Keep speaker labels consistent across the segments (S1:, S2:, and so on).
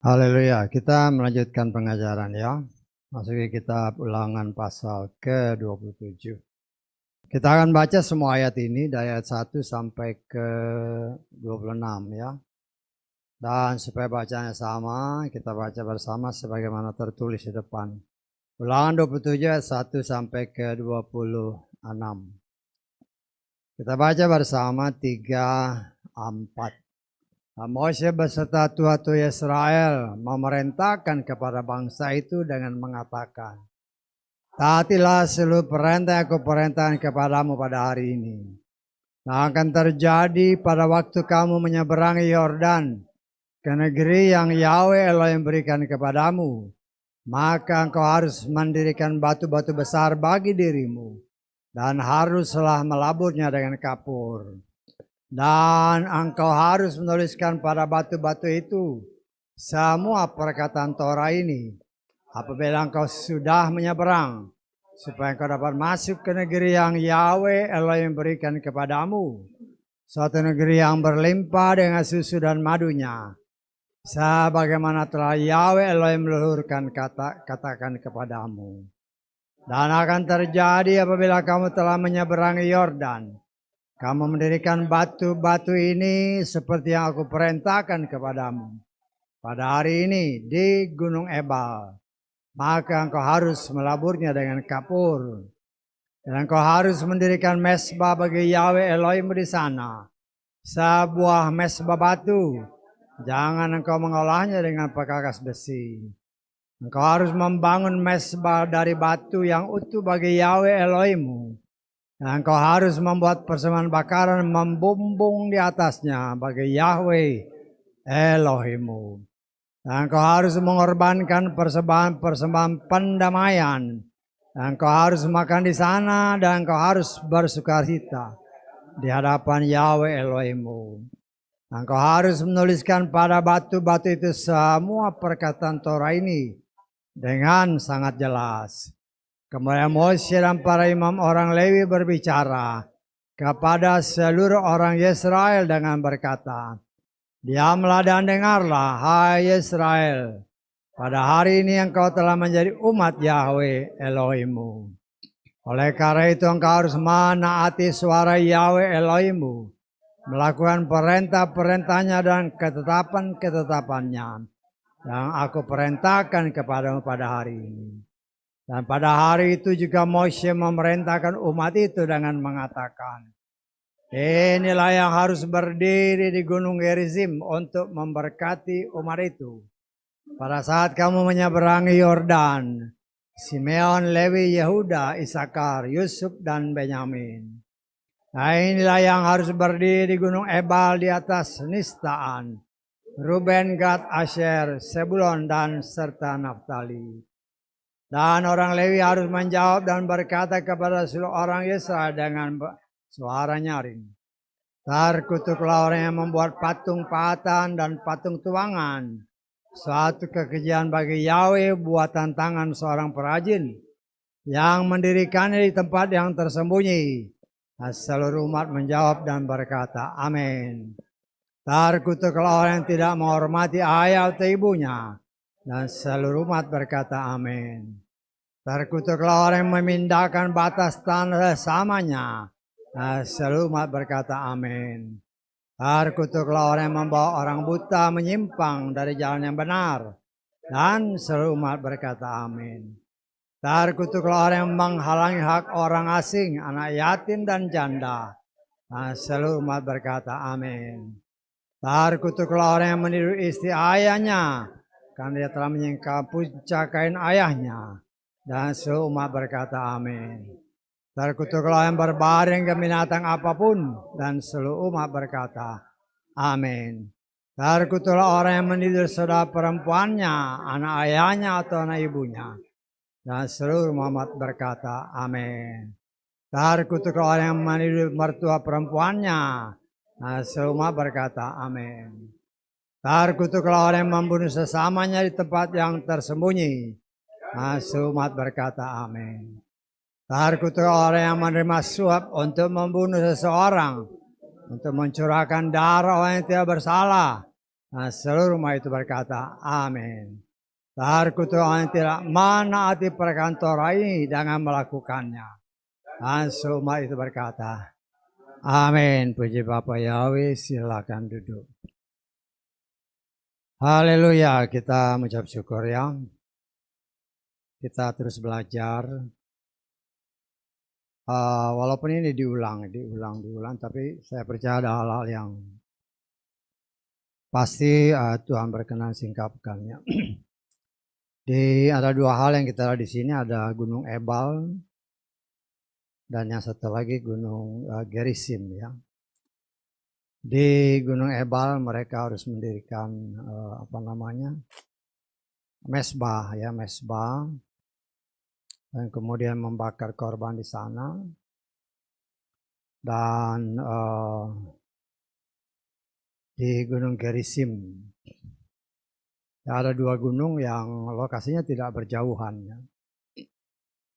S1: Haleluya, kita melanjutkan pengajaran ya. Masuk ke kitab Ulangan pasal ke-27. Kita akan baca semua ayat ini dari ayat 1 sampai ke 26 ya. Dan supaya bacanya sama, kita baca bersama sebagaimana tertulis di depan. Ulangan 27 ayat 1 sampai ke 26. Kita baca bersama 3, 4. Mose beserta tua-tua Israel memerintahkan kepada bangsa itu dengan mengatakan, taatilah seluruh perintah yang aku perintahkan kepadamu pada hari ini. Nah, akan terjadi pada waktu kamu menyeberangi Yordan ke negeri yang Yahweh Elohim berikan kepadamu, maka engkau harus mendirikan batu-batu besar bagi dirimu dan haruslah melaburnya dengan kapur. Dan engkau harus menuliskan pada batu-batu itu semua perkataan Torah ini apabila engkau sudah menyeberang, supaya engkau dapat masuk ke negeri yang Yahweh Elohim berikan kepadamu, suatu negeri yang berlimpah dengan susu dan madunya, sebagaimana telah Yahweh Elohim leluhurkan katakan kepadamu. Dan akan terjadi apabila kamu telah menyeberangi Yordan, kamu mendirikan batu-batu ini seperti yang aku perintahkan kepadamu pada hari ini di Gunung Ebal. Maka engkau harus melaburnya dengan kapur. Dan engkau harus mendirikan mesbah bagi Yahweh Elohim di sana. Sebuah mesbah batu. Jangan engkau mengolahnya dengan perkakas besi. Engkau harus membangun mesbah dari batu yang utuh bagi Yahweh Elohimmu. Dan engkau harus membuat persembahan bakaran membumbung di atasnya bagi Yahweh Elohimmu. Dan engkau harus mengorbankan persembahan pendamaian. Dan engkau harus makan di sana dan engkau harus bersukacita di hadapan Yahweh Elohimmu. Dan engkau harus menuliskan pada batu-batu itu semua perkataan Torah ini dengan sangat jelas. Kemudian Mose dan para imam orang Lewi berbicara kepada seluruh orang Israel dengan berkata, diamlah dan dengarlah, hai Israel, pada hari ini engkau telah menjadi umat Yahweh Elohimmu. Oleh karena itu engkau harus menaati suara Yahweh Elohimmu, melakukan perintah-perintahnya dan ketetapan-ketetapannya yang aku perintahkan kepadamu pada hari ini. Dan pada hari itu juga Mose memerintahkan umat itu dengan mengatakan, inilah yang harus berdiri di Gunung Gerizim untuk memberkati umat itu. Pada saat kamu menyeberangi Yordan, Simeon, Lewi, Yehuda, Isakar, Yusuf, dan Benyamin. Nah, inilah yang harus berdiri di Gunung Ebal di atas nistaan. Ruben, Gad, Asher, Sebulon, dan serta Naftali. Dan orang Lewi harus menjawab dan berkata kepada seluruh orang Israel dengan suara nyaring, terkutuklah orang yang membuat patung pahatan dan patung tuangan, suatu kekejian bagi Yahweh buatan tangan seorang perajin, yang mendirikannya di tempat yang tersembunyi. Nah, seluruh umat menjawab dan berkata, amin. Terkutuklah orang yang tidak menghormati ayah atau ibunya. Dan seluruh umat berkata amin. Terkutuklah orang yang memindahkan batas tanah samanya. Nah, seluruh umat berkata amin. Terkutuklah orang yang membawa orang buta menyimpang dari jalan yang benar. Dan seluruh umat berkata amin. Terkutuklah orang yang menghalangi hak orang asing, anak yatim dan janda. Nah, seluruh umat berkata amin. Terkutuklah orang yang meniru istri ayahnya, karena dia telah menyingkap puncak kain ayahnya. Dan seluruh umat berkata amin. Terkutuklah yang berbaring ke binatang apapun, dan seluruh umat berkata amin. Terkutuklah orang yang meniru saudara perempuannya, anak ayahnya atau anak ibunya. Dan seluruh umat berkata amin. Terkutuklah orang yang meniru mertua perempuannya. Nah, semua berkata amin. Terkutuklah orang yang membunuh sesamanya di tempat yang tersembunyi. Nah, semua berkata amin. Terkutuklah orang yang menerima suap untuk membunuh seseorang. untuk mencurahkan darah orang yang tidak bersalah. Nah, seluruh umat itu berkata, amin. Terkutuk orang yang tidak menaati perkantoran ini dengan melakukannya. Dan umat itu berkata, amin. Puji Bapa Yahweh, silakan duduk. Haleluya, kita mengucap syukur ya. Kita terus belajar. Walaupun ini diulang, tapi saya percaya ada hal-hal yang pasti Tuhan berkenan singkapkannya. Ada dua hal yang kita lihat di sini, ada Gunung Ebal dan yang satu lagi Gunung Gerizim ya. Di Gunung Ebal mereka harus mendirikan mesbah ya, mesbah, dan kemudian membakar korban di sana. Dan di Gunung Gerizim ada dua gunung yang lokasinya tidak berjauhan ya.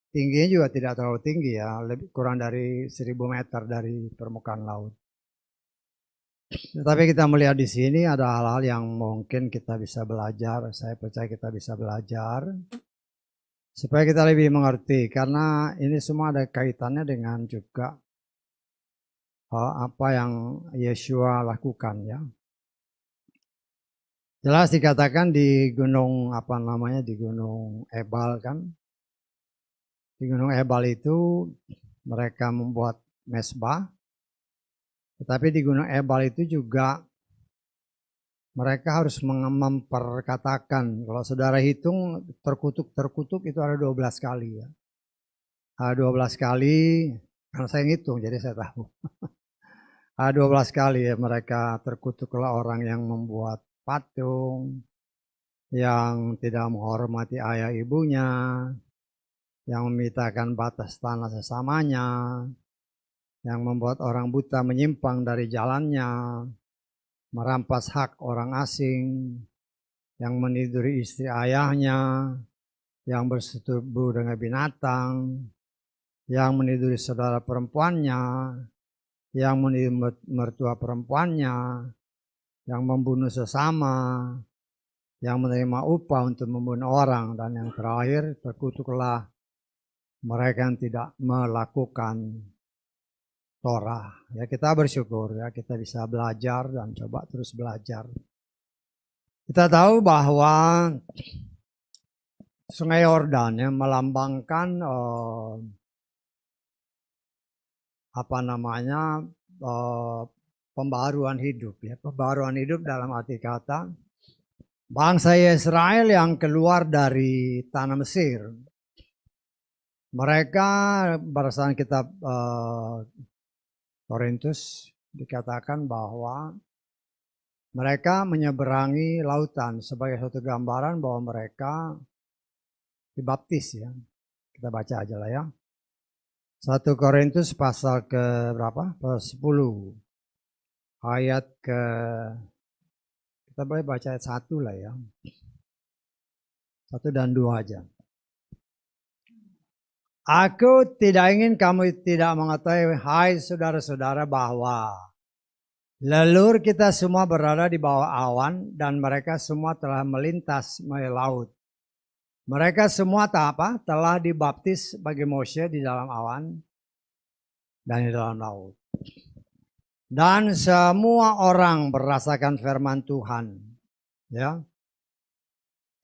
S1: Tingginya juga tidak terlalu tinggi ya, kurang dari 1000 meter dari permukaan laut. Tetapi kita melihat di sini ada hal-hal yang mungkin kita bisa belajar. Saya percaya kita bisa belajar supaya kita lebih mengerti, karena ini semua ada kaitannya dengan juga apa yang Yeshua lakukan ya. Jelas dikatakan di gunung di Gunung Ebal kan. Di Gunung Ebal itu mereka membuat mesbah. Tetapi di Gunung Ebal itu juga mereka harus memperkatakan, kalau saudara hitung terkutuk itu ada 12 kali ya. 12 kali, karena saya ngitung jadi saya tahu. 12 kali ya mereka terkutuklah orang yang membuat patung, yang tidak menghormati ayah ibunya, yang memitakan batas tanah sesamanya, yang membuat orang buta menyimpang dari jalannya, merampas hak orang asing, yang meniduri istri ayahnya, yang bersetubuh dengan binatang, yang meniduri saudara perempuannya, yang meniduri mertua perempuannya, yang membunuh sesama, yang menerima upah untuk membunuh orang, dan yang terakhir terkutuklah mereka yang tidak melakukan Torah. Ya, kita bersyukur ya kita bisa belajar dan coba terus belajar. Kita tahu bahwa Sungai Yordan yang melambangkan pembaharuan hidup ya, pembaharuan hidup dalam arti kata bangsa Israel yang keluar dari tanah Mesir. Mereka berdasarkan kitab Korintus dikatakan bahwa mereka menyeberangi lautan sebagai suatu gambaran bahwa mereka dibaptis ya. Kita baca aja lah ya. 1 Korintus pasal ke berapa? 10. Ayat ke, kita boleh baca ayat 1 lah ya. 1 dan 2 aja. Aku tidak ingin kamu tidak mengetahui, hai saudara-saudara, bahwa leluhur kita semua berada di bawah awan dan mereka semua telah melintas melalui laut. Mereka semua telah dibaptis bagi Moshe di dalam awan dan di dalam laut. Dan semua orang merasakan firman Tuhan. Ya.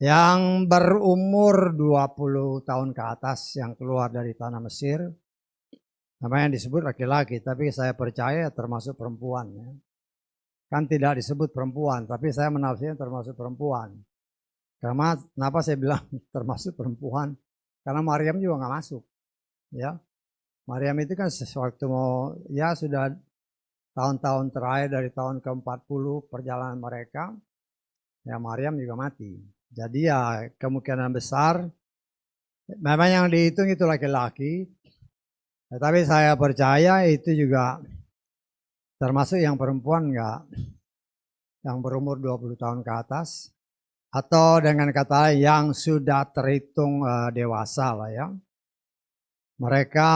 S1: Yang berumur 20 tahun ke atas yang keluar dari tanah Mesir. Namanya disebut laki-laki, tapi saya percaya termasuk perempuan. Ya. Kan tidak disebut perempuan, tapi saya menafsirkan termasuk perempuan. Kenapa saya bilang termasuk perempuan? Karena Maryam juga nggak masuk. Ya, Maryam itu kan sewaktu mau, ya sudah tahun-tahun terakhir dari tahun ke-40 perjalanan mereka, ya Maryam juga mati. Jadi ya kemungkinan besar, memang yang dihitung itu laki-laki, tapi saya percaya itu juga termasuk yang perempuan enggak, yang berumur 20 tahun ke atas, atau dengan kata yang sudah terhitung dewasa lah ya. Mereka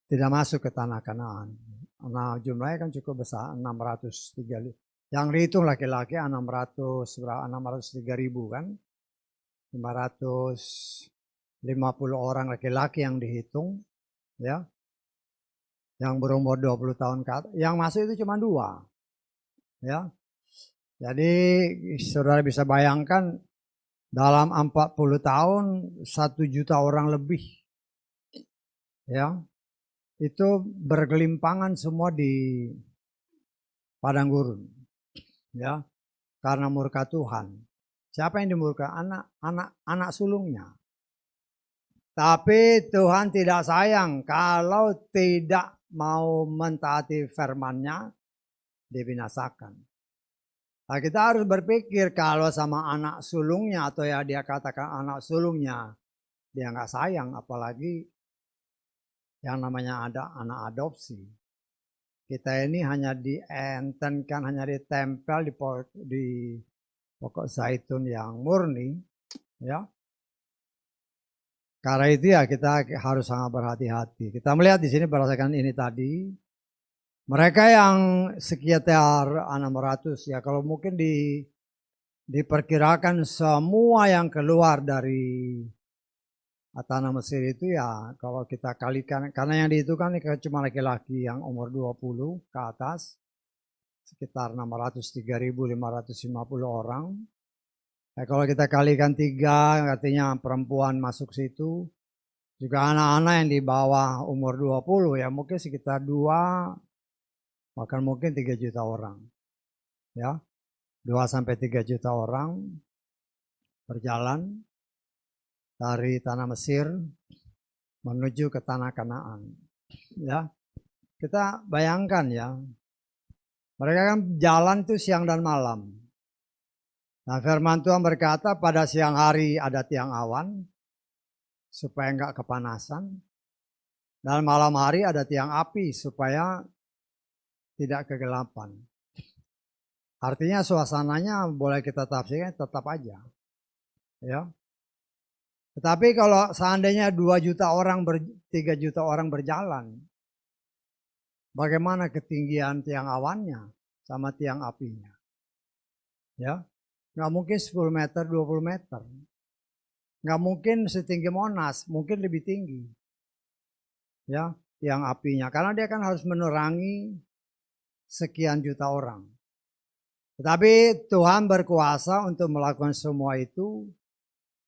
S1: tidak masuk ke tanah Kanaan. Nah, jumlahnya kan cukup besar, 603. Yang dihitung laki-laki 603.000 kan. 550 orang laki-laki yang dihitung, ya. Yang berumur 20 tahun ke atas. Yang masuk itu cuma 2. Ya. Jadi saudara bisa bayangkan dalam 40 tahun 1 juta orang lebih, ya, itu bergelimpangan semua di padang gurun, ya, karena murka Tuhan. Siapa yang dimurka? Anak sulungnya. Tapi Tuhan tidak sayang kalau tidak mau mentaati firman-Nya, dibinasakan. Nah, kita harus berpikir kalau sama anak sulungnya, atau ya dia katakan anak sulungnya, dia nggak sayang, apalagi yang namanya ada anak adopsi. Kita ini hanya dientenkan, hanya ditempel di pokok zaitun yang murni, ya. Karena itu ya kita harus sangat berhati-hati. Kita melihat di sini berdasarkan ini tadi, mereka yang sekitar 600, ya kalau mungkin diperkirakan semua yang keluar dari tanah Mesir itu ya kalau kita kalikan, karena yang dihitung cuma laki-laki yang umur 20 ke atas, sekitar 603.550 orang. Nah, kalau kita kalikan 3, artinya perempuan masuk situ, juga anak-anak yang di bawah umur 20 ya mungkin sekitar 2, bahkan mungkin 3 juta orang. Ya, 2-3 juta orang berjalan dari tanah Mesir menuju ke tanah Kanaan. Ya, kita bayangkan ya, mereka kan jalan tuh siang dan malam. Nah, firman Tuhan berkata pada siang hari ada tiang awan supaya enggak kepanasan, dan malam hari ada tiang api supaya tidak kegelapan. Artinya suasananya boleh kita tafsirkan tetap aja, ya. Tetapi kalau seandainya 2 juta orang, 3 juta orang berjalan, bagaimana ketinggian tiang awannya sama tiang apinya? Ya, nggak mungkin 10 meter, 20 meter. Nggak mungkin setinggi Monas, mungkin lebih tinggi. Ya, tiang apinya. Karena dia kan harus menerangi sekian juta orang. Tetapi Tuhan berkuasa untuk melakukan semua itu,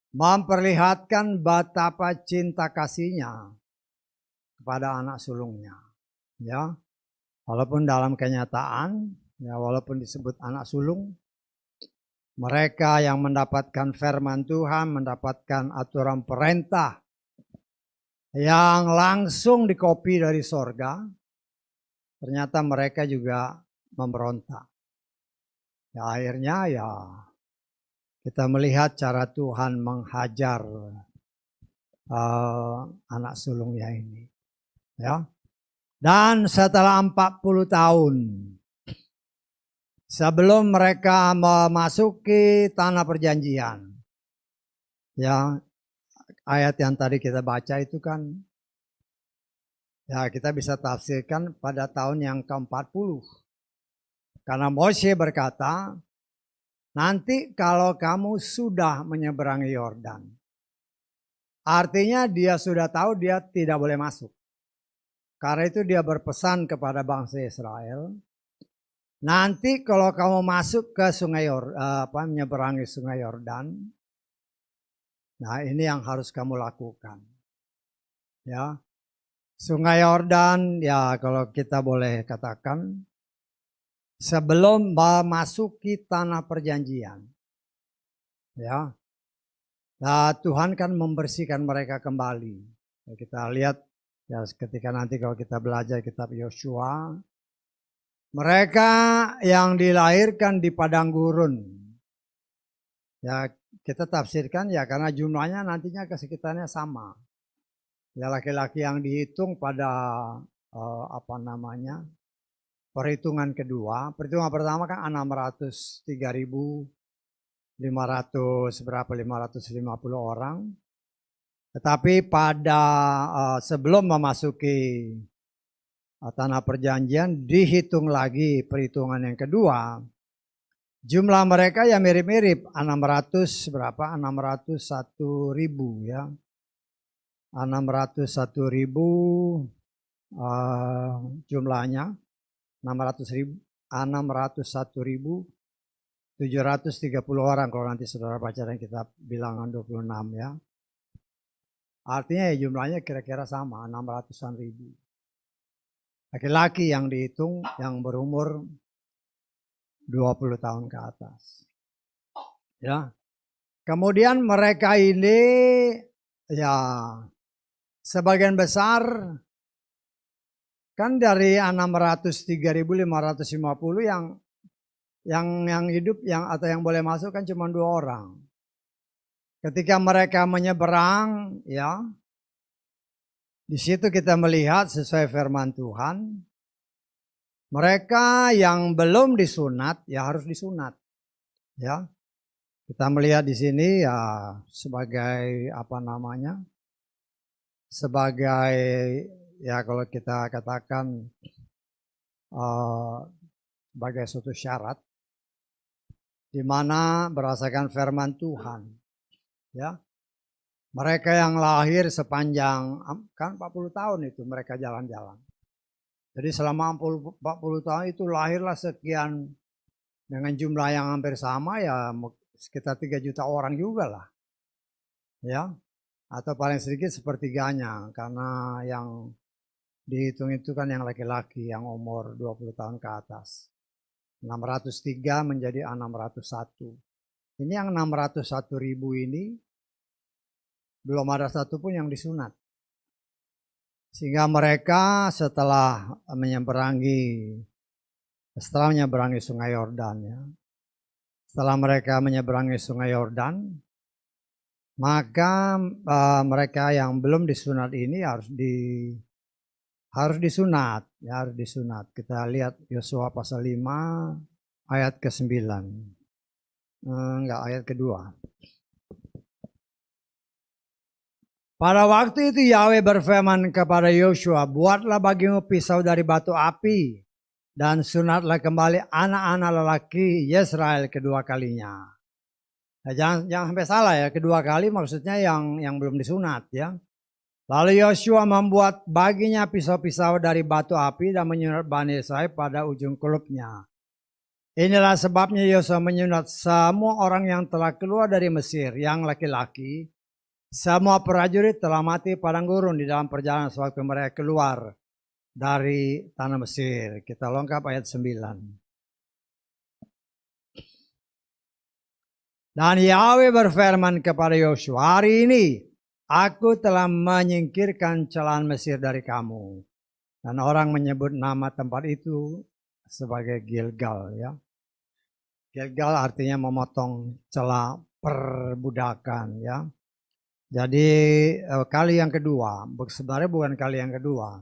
S1: memperlihatkan betapa cinta kasihnya kepada anak sulungnya. Ya, walaupun dalam kenyataan, ya walaupun disebut anak sulung, mereka yang mendapatkan firman Tuhan, mendapatkan aturan perintah yang langsung dikopi dari sorga, ternyata mereka juga memberontak. Ya akhirnya ya kita melihat cara Tuhan menghajar anak sulungnya ini. Ya. Dan setelah 40 tahun, sebelum mereka memasuki tanah perjanjian, ya ayat yang tadi kita baca itu kan, ya kita bisa tafsirkan pada tahun yang ke-40. Karena Moshe berkata, nanti kalau kamu sudah menyeberangi Yordan, artinya dia sudah tahu dia tidak boleh masuk. Karena itu dia berpesan kepada bangsa Israel, nanti kalau kamu masuk ke sungai menyeberangi sungai Yordan, nah ini yang harus kamu lakukan. Ya, sungai Yordan ya kalau kita boleh katakan sebelum memasuki tanah perjanjian. Ya, nah Tuhan kan membersihkan mereka kembali. Ya, kita lihat ya ketika nanti kalau kita belajar kitab Yosua, mereka yang dilahirkan di padang gurun, ya kita tafsirkan ya karena jumlahnya nantinya kesekitarnya sama. Ya laki-laki yang dihitung pada perhitungan kedua. Perhitungan pertama kan 603.550 orang. Tetapi pada sebelum memasuki tanah perjanjian, dihitung lagi perhitungan yang kedua. Jumlah mereka ya mirip-mirip, 601.000 ya. 601.000 jumlahnya, 601.730 orang kalau nanti saudara baca dan kita bilangan 26 ya. Artinya ya jumlahnya kira-kira sama, 600-an ribu. Laki-laki yang dihitung yang berumur 20 tahun ke atas. Ya. Kemudian mereka ini ya sebagian besar kan dari 603.550 yang hidup atau yang boleh masuk kan cuma 2 orang. Ketika mereka menyeberang ya, di situ kita melihat sesuai firman Tuhan, mereka yang belum disunat ya harus disunat. Ya. Kita melihat di sini ya sebagai sebagai ya kalau kita katakan sebagai suatu syarat di mana berdasarkan firman Tuhan ya. Mereka yang lahir sepanjang kan 40 tahun itu mereka jalan-jalan. Jadi selama 40 tahun itu lahirlah sekian dengan jumlah yang hampir sama ya sekitar 3 juta orang juga lah. Ya. Atau paling sedikit sepertiganya karena yang dihitung itu kan yang laki-laki yang umur 20 tahun ke atas. 603 menjadi 601. Ini yang 601.000 ini belum ada satupun yang disunat. Sehingga mereka setelah menyeberangi Sungai Yordan ya. Setelah mereka menyeberangi Sungai Yordan, maka mereka yang belum disunat ini harus disunat, ya harus disunat. Kita lihat Yosua pasal 5 ayat ke-9. Ayat kedua. Pada waktu itu Yahweh berfirman kepada Yosua, buatlah bagimu pisau dari batu api dan sunatlah kembali anak-anak lelaki Yesrael kedua kalinya. Nah, jangan sampai salah ya, kedua kali maksudnya yang belum disunat ya. Lalu Yosua membuat baginya pisau-pisau dari batu api dan menyunat Bani Israel pada ujung kulupnya. Inilah sebabnya Yosua menyunat semua orang yang telah keluar dari Mesir, yang laki-laki. Semua prajurit telah mati padang gurun di dalam perjalanan sewaktu mereka keluar dari tanah Mesir. Kita lengkap ayat 9. Dan Yahweh berfirman kepada Yosua, hari ini aku telah menyingkirkan celaan Mesir dari kamu. Dan orang menyebut nama tempat itu sebagai Gilgal ya. Gilgal artinya memotong celah perbudakan ya. Jadi kali yang kedua, sebenarnya bukan kali yang kedua.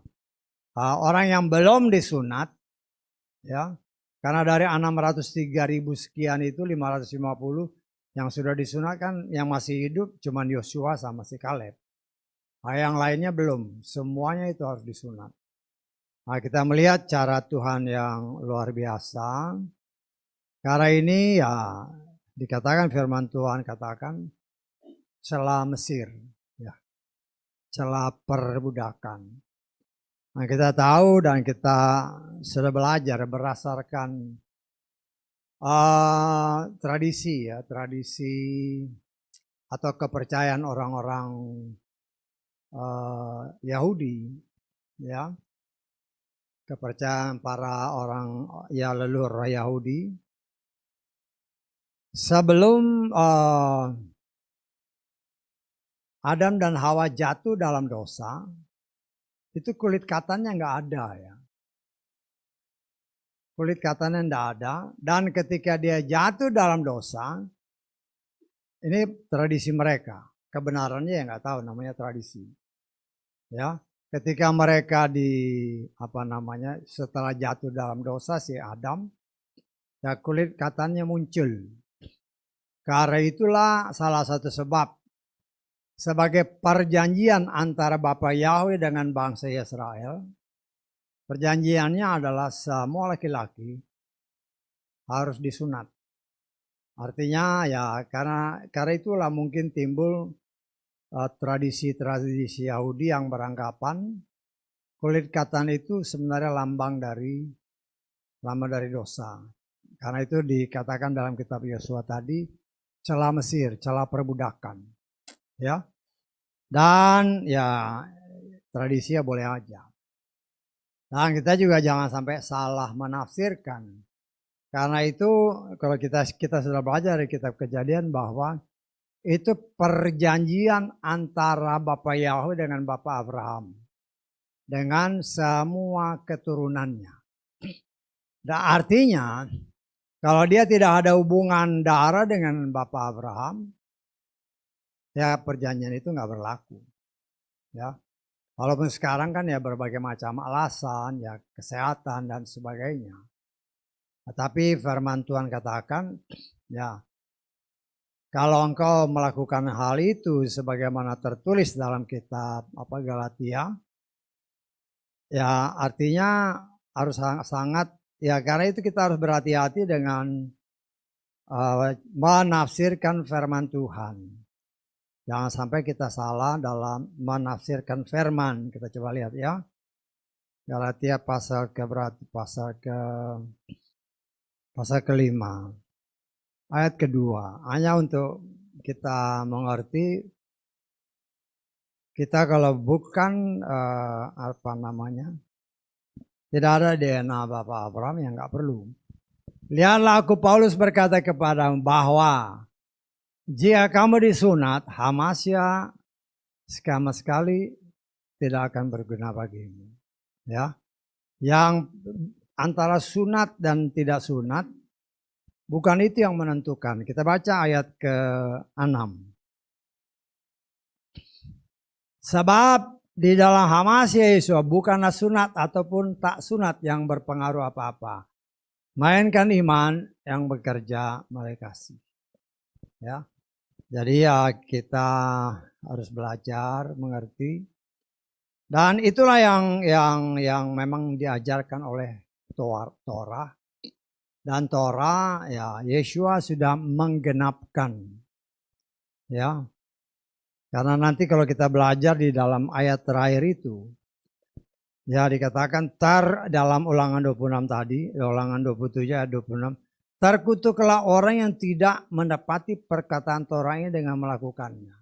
S1: Orang yang belum disunat ya. Karena dari 603.000 sekian itu 550 yang sudah disunat kan yang masih hidup cuma Yosua sama si Kaleb. Yang lainnya belum, semuanya itu harus disunat. Nah, kita melihat cara Tuhan yang luar biasa. Karena ini ya dikatakan firman Tuhan katakan celah Mesir, ya, celah perbudakan. Nah, kita tahu dan kita sudah belajar berdasarkan tradisi ya, tradisi atau kepercayaan orang-orang Yahudi, ya, kepercayaan para orang ya leluhur Yahudi. Sebelum Adam dan Hawa jatuh dalam dosa, itu kulit katanya nggak ada ya. Kulit katanya nggak ada. Dan ketika dia jatuh dalam dosa, ini tradisi mereka. Kebenarannya ya nggak tahu, namanya tradisi. Ya, ketika mereka setelah jatuh dalam dosa si Adam, ya kulit katanya muncul. Karena itulah salah satu sebab sebagai perjanjian antara Bapa Yahweh dengan bangsa Israel, Perjanjiannya adalah semua laki-laki harus disunat. Artinya ya karena itulah mungkin timbul tradisi-tradisi Yahudi yang beranggapan kulit katan itu sebenarnya lambang dari dosa. Karena itu dikatakan dalam kitab Yosua tadi, celah Mesir, celah perbudakan. Ya. Dan ya tradisi ya boleh aja. Dan kita juga jangan sampai salah menafsirkan. Karena itu kalau kita sudah belajar dari kitab Kejadian bahwa itu perjanjian antara Bapak Yahweh dengan Bapak Abraham. Dengan semua keturunannya. Dan artinya kalau dia tidak ada hubungan darah dengan Bapak Abraham, ya perjanjian itu nggak berlaku. Ya, walaupun sekarang kan ya berbagai macam alasan, ya kesehatan dan sebagainya. Tapi firman Tuhan katakan, ya kalau engkau melakukan hal itu sebagaimana tertulis dalam kitab Galatia, ya artinya harus sangat ya karena itu kita harus berhati-hati dengan menafsirkan firman Tuhan. Jangan sampai kita salah dalam menafsirkan firman. Kita coba lihat ya. Galatia pasal ke-5. Ayat kedua. Hanya untuk kita mengerti. Kita kalau bukan tidak ada DNA Bapak Abraham yang nggak perlu. Lihatlah aku Paulus berkata kepadamu bahwa jika kamu disunat, Hamasya sama sekali tidak akan berguna bagimu. Ya, yang antara sunat dan tidak sunat bukan itu yang menentukan. Kita baca ayat ke-6. Sebab di dalam Hamasya Yesua bukanlah sunat ataupun tak sunat yang berpengaruh apa-apa, melainkan iman yang bekerja melalui kasih. Ya. Jadi ya kita harus belajar mengerti dan itulah yang memang diajarkan oleh Torah dan Torah ya Yesua sudah menggenapkan ya karena nanti kalau kita belajar di dalam ayat terakhir itu ya dikatakan dalam Ulangan 26 tadi Ulangan 27 ayat 26 terkutuklah orang yang tidak mendapati perkataan Torahnya dengan melakukannya.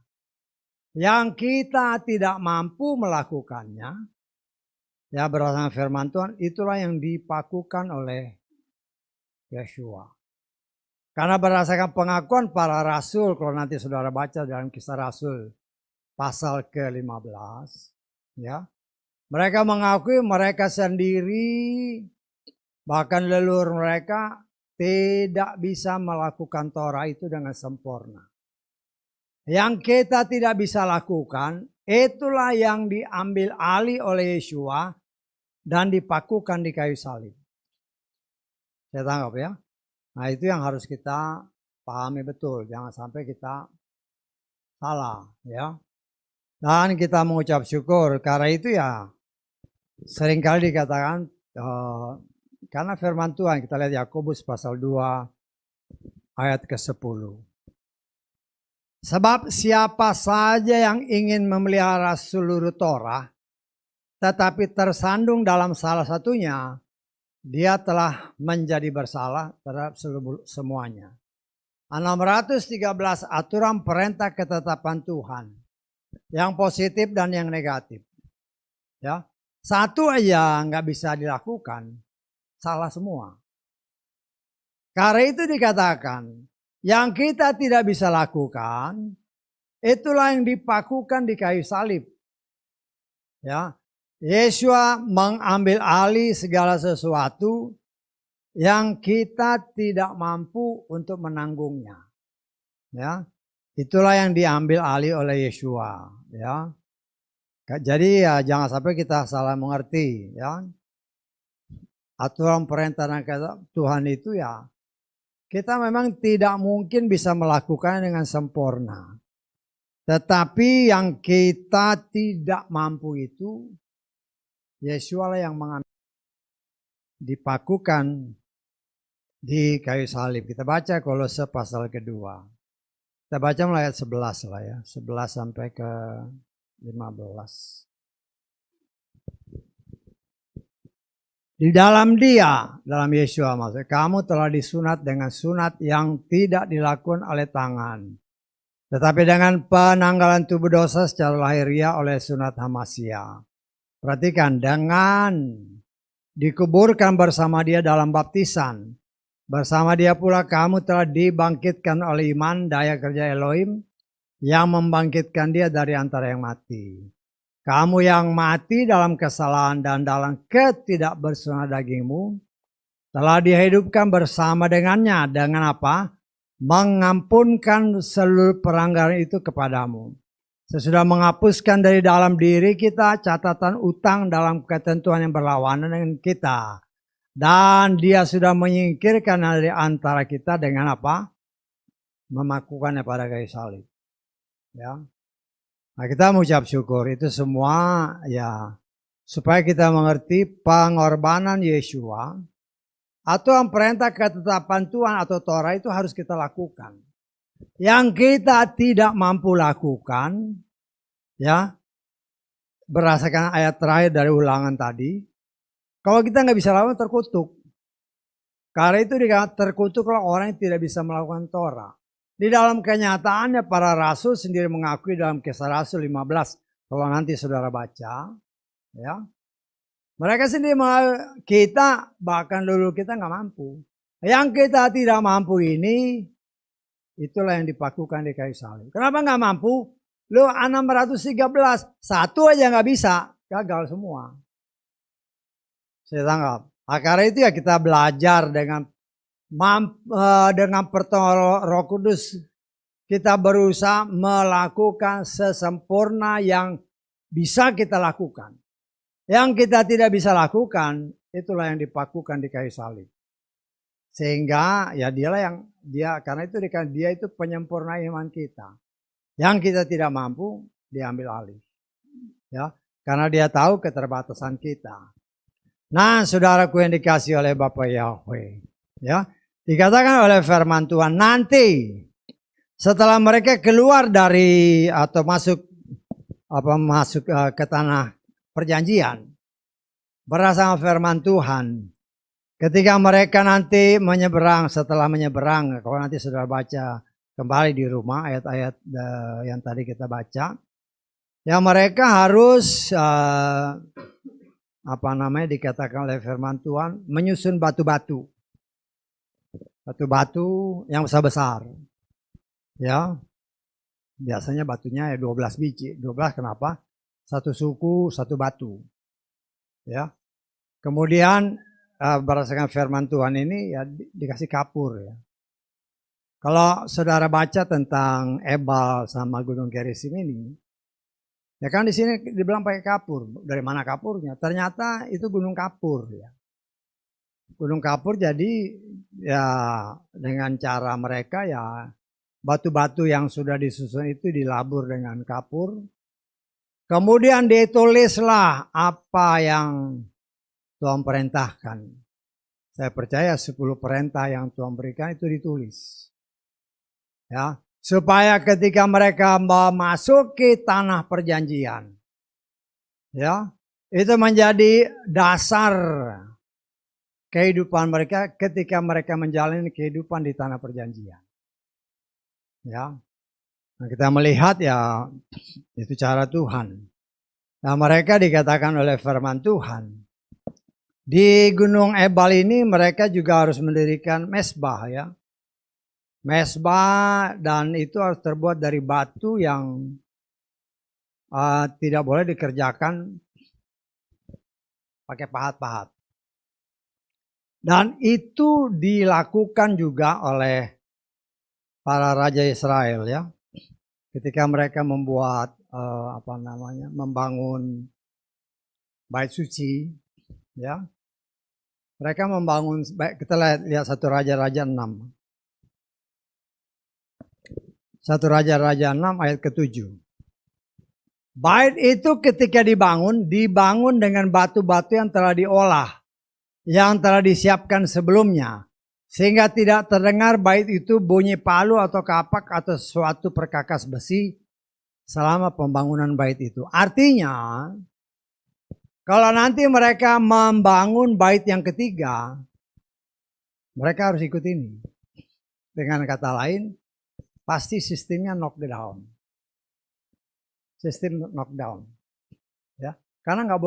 S1: Yang kita tidak mampu melakukannya, ya berdasarkan firman Tuhan, itulah yang dipakukan oleh Yeshua. Karena berdasarkan pengakuan para rasul, kalau nanti saudara baca dalam Kisah Rasul pasal ke-15, ya, mereka mengakui mereka sendiri, bahkan leluhur mereka, tidak bisa melakukan Torah itu dengan sempurna. Yang kita tidak bisa lakukan, itulah yang diambil alih oleh Yeshua dan dipakukan di kayu salib. Saya tangkap ya. Nah itu yang harus kita pahami betul. Jangan sampai kita salah ya. Dan kita mengucap syukur karena itu ya seringkali dikatakan karena firman Tuhan, kita lihat Yakobus pasal 2 ayat ke-10. Sebab siapa saja yang ingin memelihara seluruh Torah, tetapi tersandung dalam salah satunya, dia telah menjadi bersalah terhadap semuanya. 613 aturan perintah ketetapan Tuhan, yang positif dan yang negatif. Ya, satu aja nggak bisa dilakukan. Salah semua. Karena itu dikatakan, yang kita tidak bisa lakukan, itulah yang dipakukan di kayu salib. Ya, Yesua mengambil alih segala sesuatu yang kita tidak mampu untuk menanggungnya. Ya, itulah yang diambil alih oleh Yesua. Ya, jadi ya jangan sampai kita salah mengerti. Ya. Aturan perintah Tuhan itu ya kita memang tidak mungkin bisa melakukan dengan sempurna. Tetapi yang kita tidak mampu itu Yesua lah yang mengambil. dipakukan di kayu salib. Kita baca Kolose pasal kedua. Kita baca mulai ayat 11 lah ya, 11 sampai ke 15. Di dalam Dia, dalam Yesua maksudnya, kamu telah disunat dengan sunat yang tidak dilakukan oleh tangan, tetapi dengan penanggalan tubuh dosa secara lahiriah oleh sunat Hamasya. Perhatikan, dengan dikuburkan bersama Dia dalam baptisan, bersama Dia pula kamu telah dibangkitkan oleh iman daya kerja Elohim yang membangkitkan Dia dari antara yang mati. Kamu yang mati dalam kesalahan dan dalam ketidakbersunan dagingmu telah dihidupkan bersama dengannya. Dengan apa? Mengampunkan seluruh pelanggaran itu kepadamu. Sesudah menghapuskan dari dalam diri kita catatan utang dalam ketentuan yang berlawanan dengan kita. Dan Dia sudah menyingkirkan dari antara kita dengan apa? Memakukannya pada kayu salib. Ya. Nah, kita mengucap syukur itu semua ya supaya kita mengerti pengorbanan Yesua atau perintah ketetapan Tuhan atau Torah itu harus kita lakukan. Yang kita tidak mampu lakukan ya berdasarkan ayat terakhir dari Ulangan tadi, kalau kita nggak bisa lakukan terkutuk. Karena itu terkutuklah orang yang tidak bisa melakukan Torah. Di dalam kenyataannya para rasul sendiri mengakui dalam Kisah Rasul 15. Kalau nanti saudara baca. Ya, mereka sendiri kita bahkan dulu kita nggak mampu. Yang kita tidak mampu ini. Itulah yang dipakukan di kayu salib. Kenapa nggak mampu? Lu 613. Satu aja nggak bisa. Gagal semua. Saya tangkap. Karena itu ya kita belajar dengan pertolongan Roh Kudus kita berusaha melakukan sesempurna yang bisa kita lakukan. Yang kita tidak bisa lakukan itulah yang dipakukan di kayu salib. Sehingga ya karena itu dia itu penyempurna iman kita. Yang kita tidak mampu diambil alih. Ya, karena dia tahu keterbatasan kita. Nah, saudaraku yang dikasihi oleh Bapa Yahweh, ya, dikatakan oleh firman Tuhan nanti setelah mereka keluar dari atau masuk ke tanah perjanjian berdasarkan firman Tuhan, ketika mereka nanti menyeberang, setelah menyeberang, kalau nanti saudara baca kembali di rumah ayat-ayat yang tadi kita baca, ya mereka harus dikatakan oleh firman Tuhan menyusun batu-batu yang besar-besar. Ya. Biasanya batunya ya 12 biji. 12 kenapa? Satu suku, satu batu. Ya. Kemudian berdasarkan firman Tuhan ini ya dikasih kapur ya. Kalau saudara baca tentang Ebal sama Gunung Gerizim ini, ya kan di sini dibilang pakai kapur. Dari mana kapurnya? Ternyata itu gunung kapur ya. Gunung kapur jadi ya dengan cara mereka ya batu-batu yang sudah disusun itu dilabur dengan kapur. Kemudian ditulislah apa yang Tuhan perintahkan. Saya percaya 10 perintah yang Tuhan berikan itu ditulis. Ya, supaya ketika mereka memasuki tanah perjanjian, ya, itu menjadi dasar kehidupan mereka ketika mereka menjalani kehidupan di tanah perjanjian. Ya, nah, kita melihat ya itu cara Tuhan. Nah, mereka dikatakan oleh firman Tuhan. Di Gunung Ebal ini mereka juga harus mendirikan mesbah ya. Mesbah dan itu harus terbuat dari batu yang tidak boleh dikerjakan pakai pahat-pahat. Dan itu dilakukan juga oleh para raja Israel ya. Ketika mereka membuat membangun bait suci ya. Mereka membangun, kita lihat 1 Raja-Raja 6. 1 Raja-Raja 6 ayat ke-7. Bait itu ketika dibangun dengan batu-batu yang telah diolah yang telah disiapkan sebelumnya, sehingga tidak terdengar bait itu bunyi palu atau kapak atau suatu perkakas besi selama pembangunan bait itu. Artinya, kalau nanti mereka membangun bait yang ketiga, mereka harus ikut ini. Dengan kata lain, pasti sistemnya knockdown. Sistem knockdown. Ya, karena nggak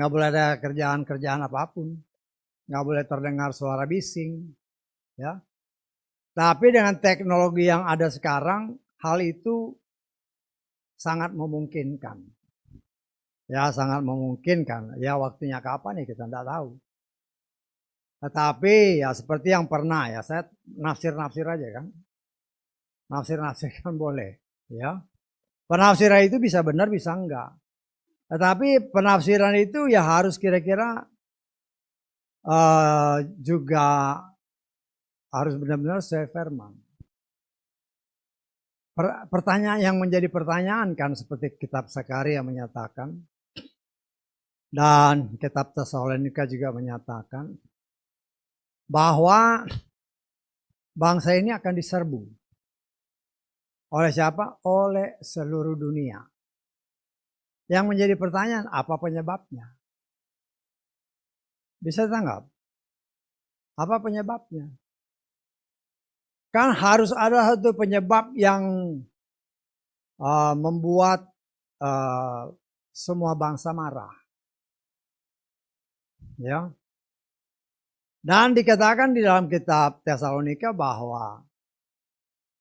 S1: boleh ada kerjaan apapun, nggak boleh terdengar suara bising, ya. Tapi dengan teknologi yang ada sekarang, hal itu sangat memungkinkan. Ya, sangat memungkinkan. Ya, waktunya kapan ya kita tidak tahu. Tetapi ya seperti yang pernah ya, saya nafsir-nafsir aja kan. Nafsir-nafsir kan boleh, ya. Penafsiran itu bisa benar, bisa enggak. Tetapi penafsiran itu ya harus kira-kira juga harus benar-benar sesuai firman. Pertanyaan yang menjadi pertanyaan kan seperti kitab Sakaria menyatakan, dan kitab Tesalonika juga menyatakan bahwa bangsa ini akan diserbu. Oleh siapa? Oleh seluruh dunia. Yang menjadi pertanyaan, apa penyebabnya? Bisa tanggap? Apa penyebabnya? Kan harus ada satu penyebab yang membuat semua bangsa marah. Ya. Dan dikatakan di dalam kitab Tesalonika bahwa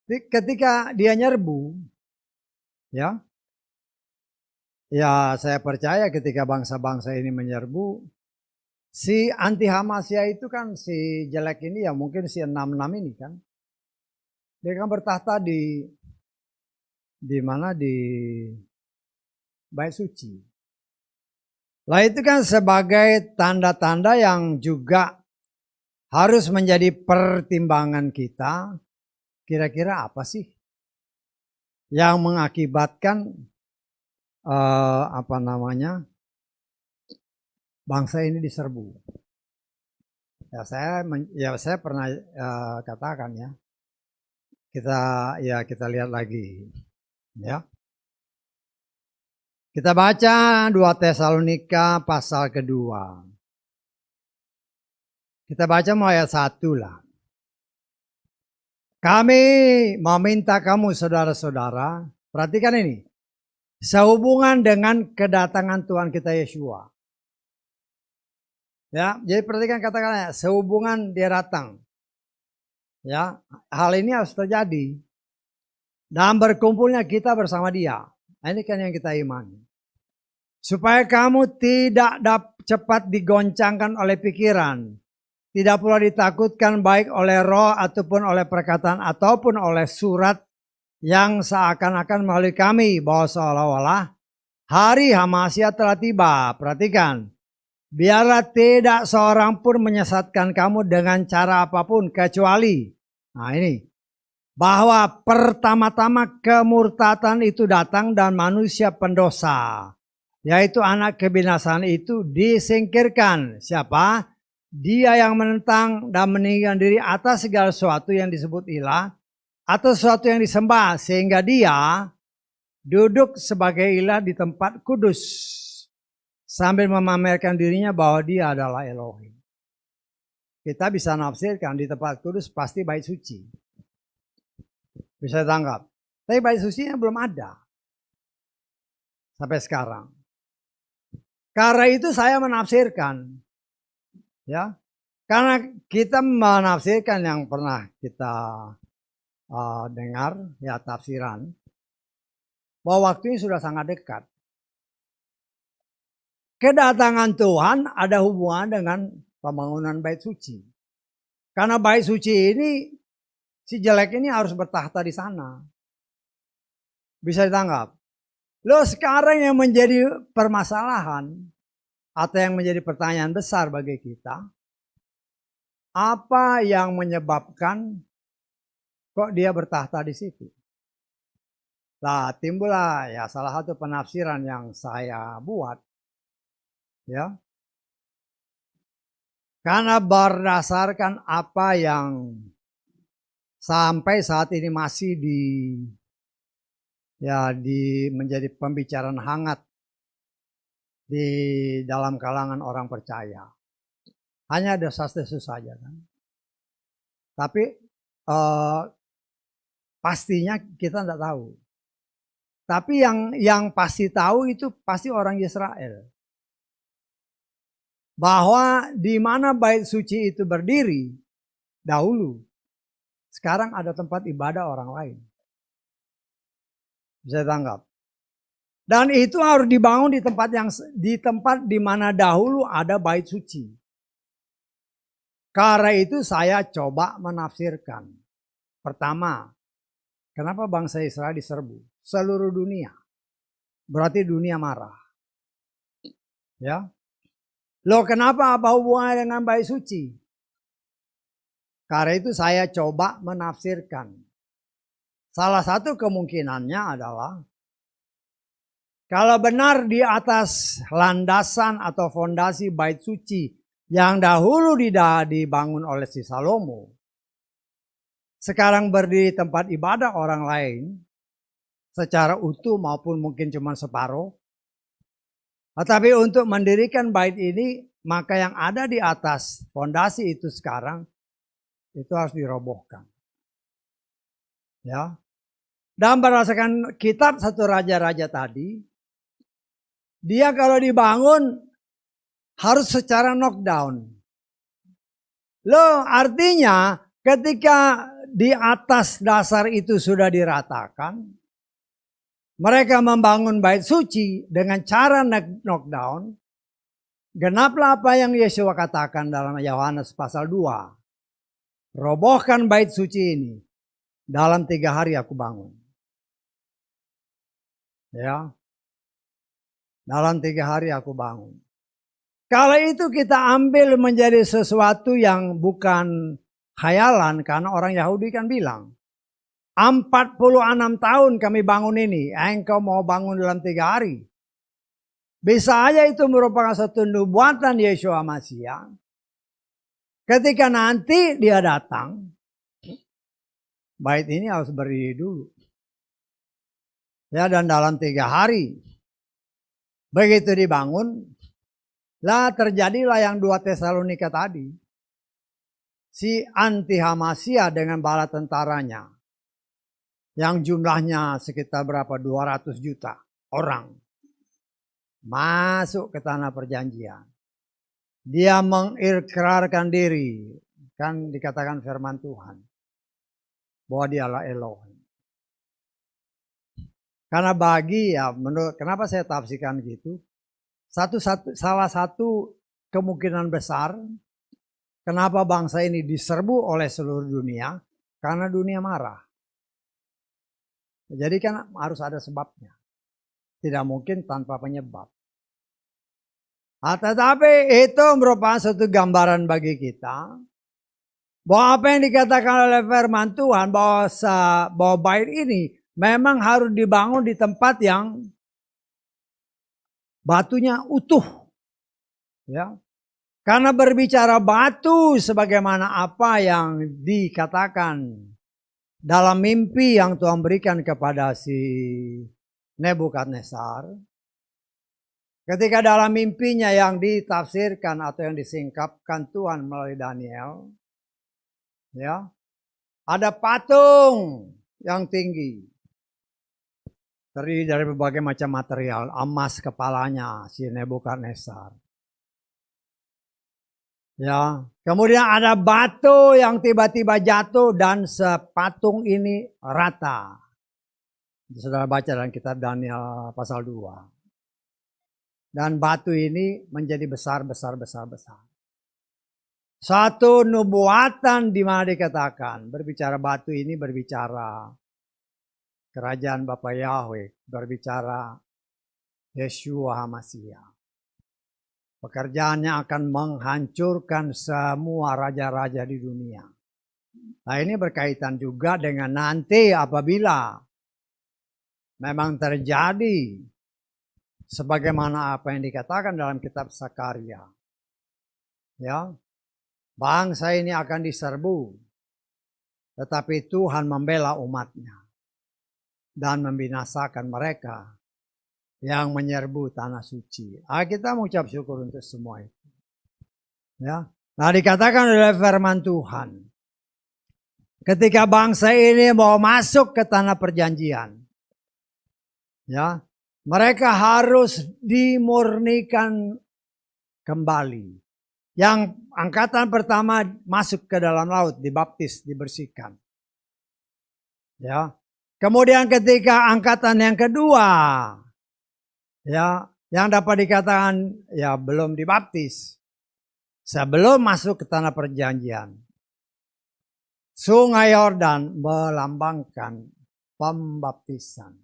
S1: ketika dia nyerbu, ya saya percaya ketika bangsa-bangsa ini menyerbu, si anti Hamasya itu kan si jelek ini ya mungkin si 66 ini kan, dia kan bertahta di mana di Bait Suci. Lah itu kan sebagai tanda-tanda yang juga harus menjadi pertimbangan kita, kira-kira apa sih yang mengakibatkan bangsa ini diserbu. Ya saya pernah katakan ya. Kita lihat lagi ya. Kita baca 2 Tesalonika pasal kedua. Kita baca ayat 1 lah. Kami meminta kamu saudara-saudara, perhatikan ini. Sehubungan dengan kedatangan Tuhan kita Yeshua. Ya, jadi perhatikan kata-katanya, sehubungan dia datang. Ya, hal ini harus terjadi. Dan berkumpulnya kita bersama dia. Nah, ini kan yang kita imani. Supaya kamu tidak cepat digoncangkan oleh pikiran. Tidak pula ditakutkan baik oleh roh ataupun oleh perkataan ataupun oleh surat yang seakan-akan melalui kami bahwa seolah-olah hari Hamasya telah tiba. Perhatikan, biarlah tidak seorang pun menyesatkan kamu dengan cara apapun kecuali, nah ini, bahwa pertama-tama kemurtatan itu datang dan manusia pendosa, yaitu anak kebinasaan itu disingkirkan. Siapa? Dia yang menentang dan meninggikan diri atas segala sesuatu yang disebut ilah atau sesuatu yang disembah, sehingga dia duduk sebagai ilah di tempat kudus sambil memamerkan dirinya bahwa dia adalah Elohim. Kita bisa nafsirkan di tempat kudus pasti bait suci. Bisa tanggap. Tapi bait sucinya belum ada sampai sekarang. Karena itu saya menafsirkan. Ya, karena kita menafsirkan yang pernah kita dengar ya tafsiran bahwa waktunya sudah sangat dekat. Kedatangan Tuhan ada hubungan dengan pembangunan bait suci. Karena bait suci ini si jelek ini harus bertahta di sana. Bisa ditanggap. Loh sekarang yang menjadi permasalahan atau yang menjadi pertanyaan besar bagi kita, apa yang menyebabkan kok dia bertahta di situ? Nah, timbullah ya salah satu penafsiran yang saya buat, ya. Karena berdasarkan apa yang sampai saat ini masih menjadi pembicaraan hangat di dalam kalangan orang percaya. Hanya desas-desus saja kan. Tapi pastinya kita tidak tahu. Tapi yang pasti tahu itu pasti orang Israel. Bahwa di mana bait suci itu berdiri dahulu, sekarang ada tempat ibadah orang lain. Bisa tanggap. Dan itu harus dibangun di tempat di mana dahulu ada bait suci. Karena itu saya coba menafsirkan. Pertama, kenapa bangsa Israel diserbu? Seluruh dunia. Berarti dunia marah. Ya. Loh kenapa, apa hubungannya dengan bait suci? Karena itu saya coba menafsirkan. Salah satu kemungkinannya adalah kalau benar di atas landasan atau fondasi bait suci yang dahulu dibangun oleh si Salomo, sekarang berdiri tempat ibadah orang lain secara utuh maupun mungkin cuma separuh. Tetapi untuk mendirikan bait ini, maka yang ada di atas fondasi itu sekarang, itu harus dirobohkan. Ya. Dan berdasarkan kitab satu raja-raja tadi, dia kalau dibangun harus secara knockdown. Loh artinya ketika di atas dasar itu sudah diratakan, mereka membangun bait suci dengan cara knockdown. Genaplah apa yang Yesus katakan dalam Yohanes pasal 2. Robohkan bait suci ini. Dalam 3 hari aku bangun. Ya. Dalam 3 hari aku bangun. Kalau itu kita ambil menjadi sesuatu yang bukan khayalan. Karena orang Yahudi kan bilang. 46 tahun kami bangun ini, engkau mau bangun dalam 3 hari. Bisa aja itu merupakan satu nubuatan Yeshua Mashiach. Ketika nanti dia datang, bait ini harus berdiri dulu. Ya, dan dalam 3 hari, begitu dibangun, terjadilah yang 2 Tesalonika tadi. Si anti-Hamasya dengan bala tentaranya. Yang jumlahnya sekitar berapa? 200 juta orang. Masuk ke tanah perjanjian. Dia mengikrarkan diri. Kan dikatakan firman Tuhan. Bahwa dialah Elohim. Karena kenapa saya tafsirkan gitu? Salah satu kemungkinan besar. Kenapa bangsa ini diserbu oleh seluruh dunia? Karena dunia marah. Jadi kan harus ada sebabnya. Tidak mungkin tanpa penyebab. Tetapi itu merupakan satu gambaran bagi kita. Bahwa apa yang dikatakan oleh firman Tuhan. Bahwa bait ini memang harus dibangun di tempat yang batunya utuh. Ya. Karena berbicara batu sebagaimana apa yang dikatakan dalam mimpi yang Tuhan berikan kepada si Nebukadnezar, ketika dalam mimpinya yang ditafsirkan atau yang disingkapkan Tuhan melalui Daniel, ya, ada patung yang tinggi, terdiri dari berbagai macam material, emas kepalanya si Nebukadnezar. Ya, kemudian ada batu yang tiba-tiba jatuh dan sepatung ini rata. Saudara baca dalam kitab Daniel pasal 2. Dan batu ini menjadi besar. Satu nubuatan di mana dikatakan, berbicara batu ini berbicara kerajaan Bapa Yahweh, berbicara Yeshua HaMashiach. Pekerjaannya akan menghancurkan semua raja-raja di dunia. Nah ini berkaitan juga dengan nanti apabila memang terjadi sebagaimana apa yang dikatakan dalam kitab Sakaria. Ya. bangsa ini akan diserbu. Tetapi Tuhan membela umatnya dan membinasakan mereka yang menyerbu tanah suci. Kita mengucap syukur untuk semua itu. Ya. Nah, dikatakan oleh firman Tuhan, ketika bangsa ini mau masuk ke tanah perjanjian, ya, mereka harus dimurnikan kembali. Yang angkatan pertama masuk ke dalam laut, dibaptis, dibersihkan. Ya. Kemudian ketika angkatan yang kedua, ya, yang dapat dikatakan ya belum dibaptis, sebelum masuk ke tanah perjanjian, Sungai Yordan melambangkan pembaptisan.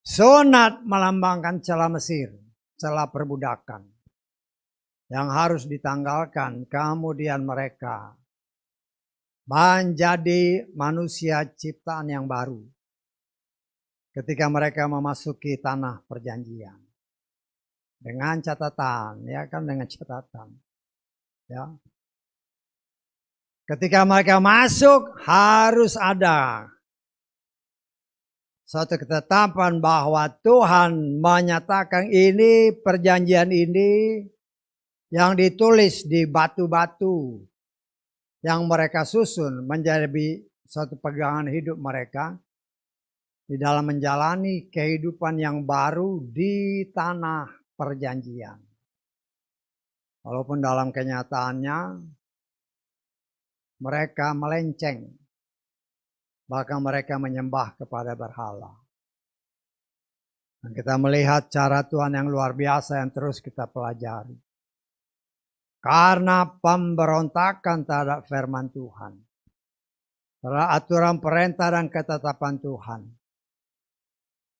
S1: Sunat melambangkan celah Mesir, celah perbudakan, yang harus ditanggalkan, kemudian mereka menjadi manusia ciptaan yang baru ketika mereka memasuki tanah perjanjian. Dengan catatan, ya kan, dengan catatan. Ya. Ketika mereka masuk harus ada suatu ketetapan bahwa Tuhan menyatakan ini perjanjian ini yang ditulis di batu-batu yang mereka susun menjadi suatu pegangan hidup mereka di dalam menjalani kehidupan yang baru di tanah perjanjian. Walaupun dalam kenyataannya mereka melenceng, bahkan mereka menyembah kepada berhala. Dan kita melihat cara Tuhan yang luar biasa yang terus kita pelajari. Karena pemberontakan terhadap firman Tuhan, terhadap aturan perintah dan ketetapan Tuhan.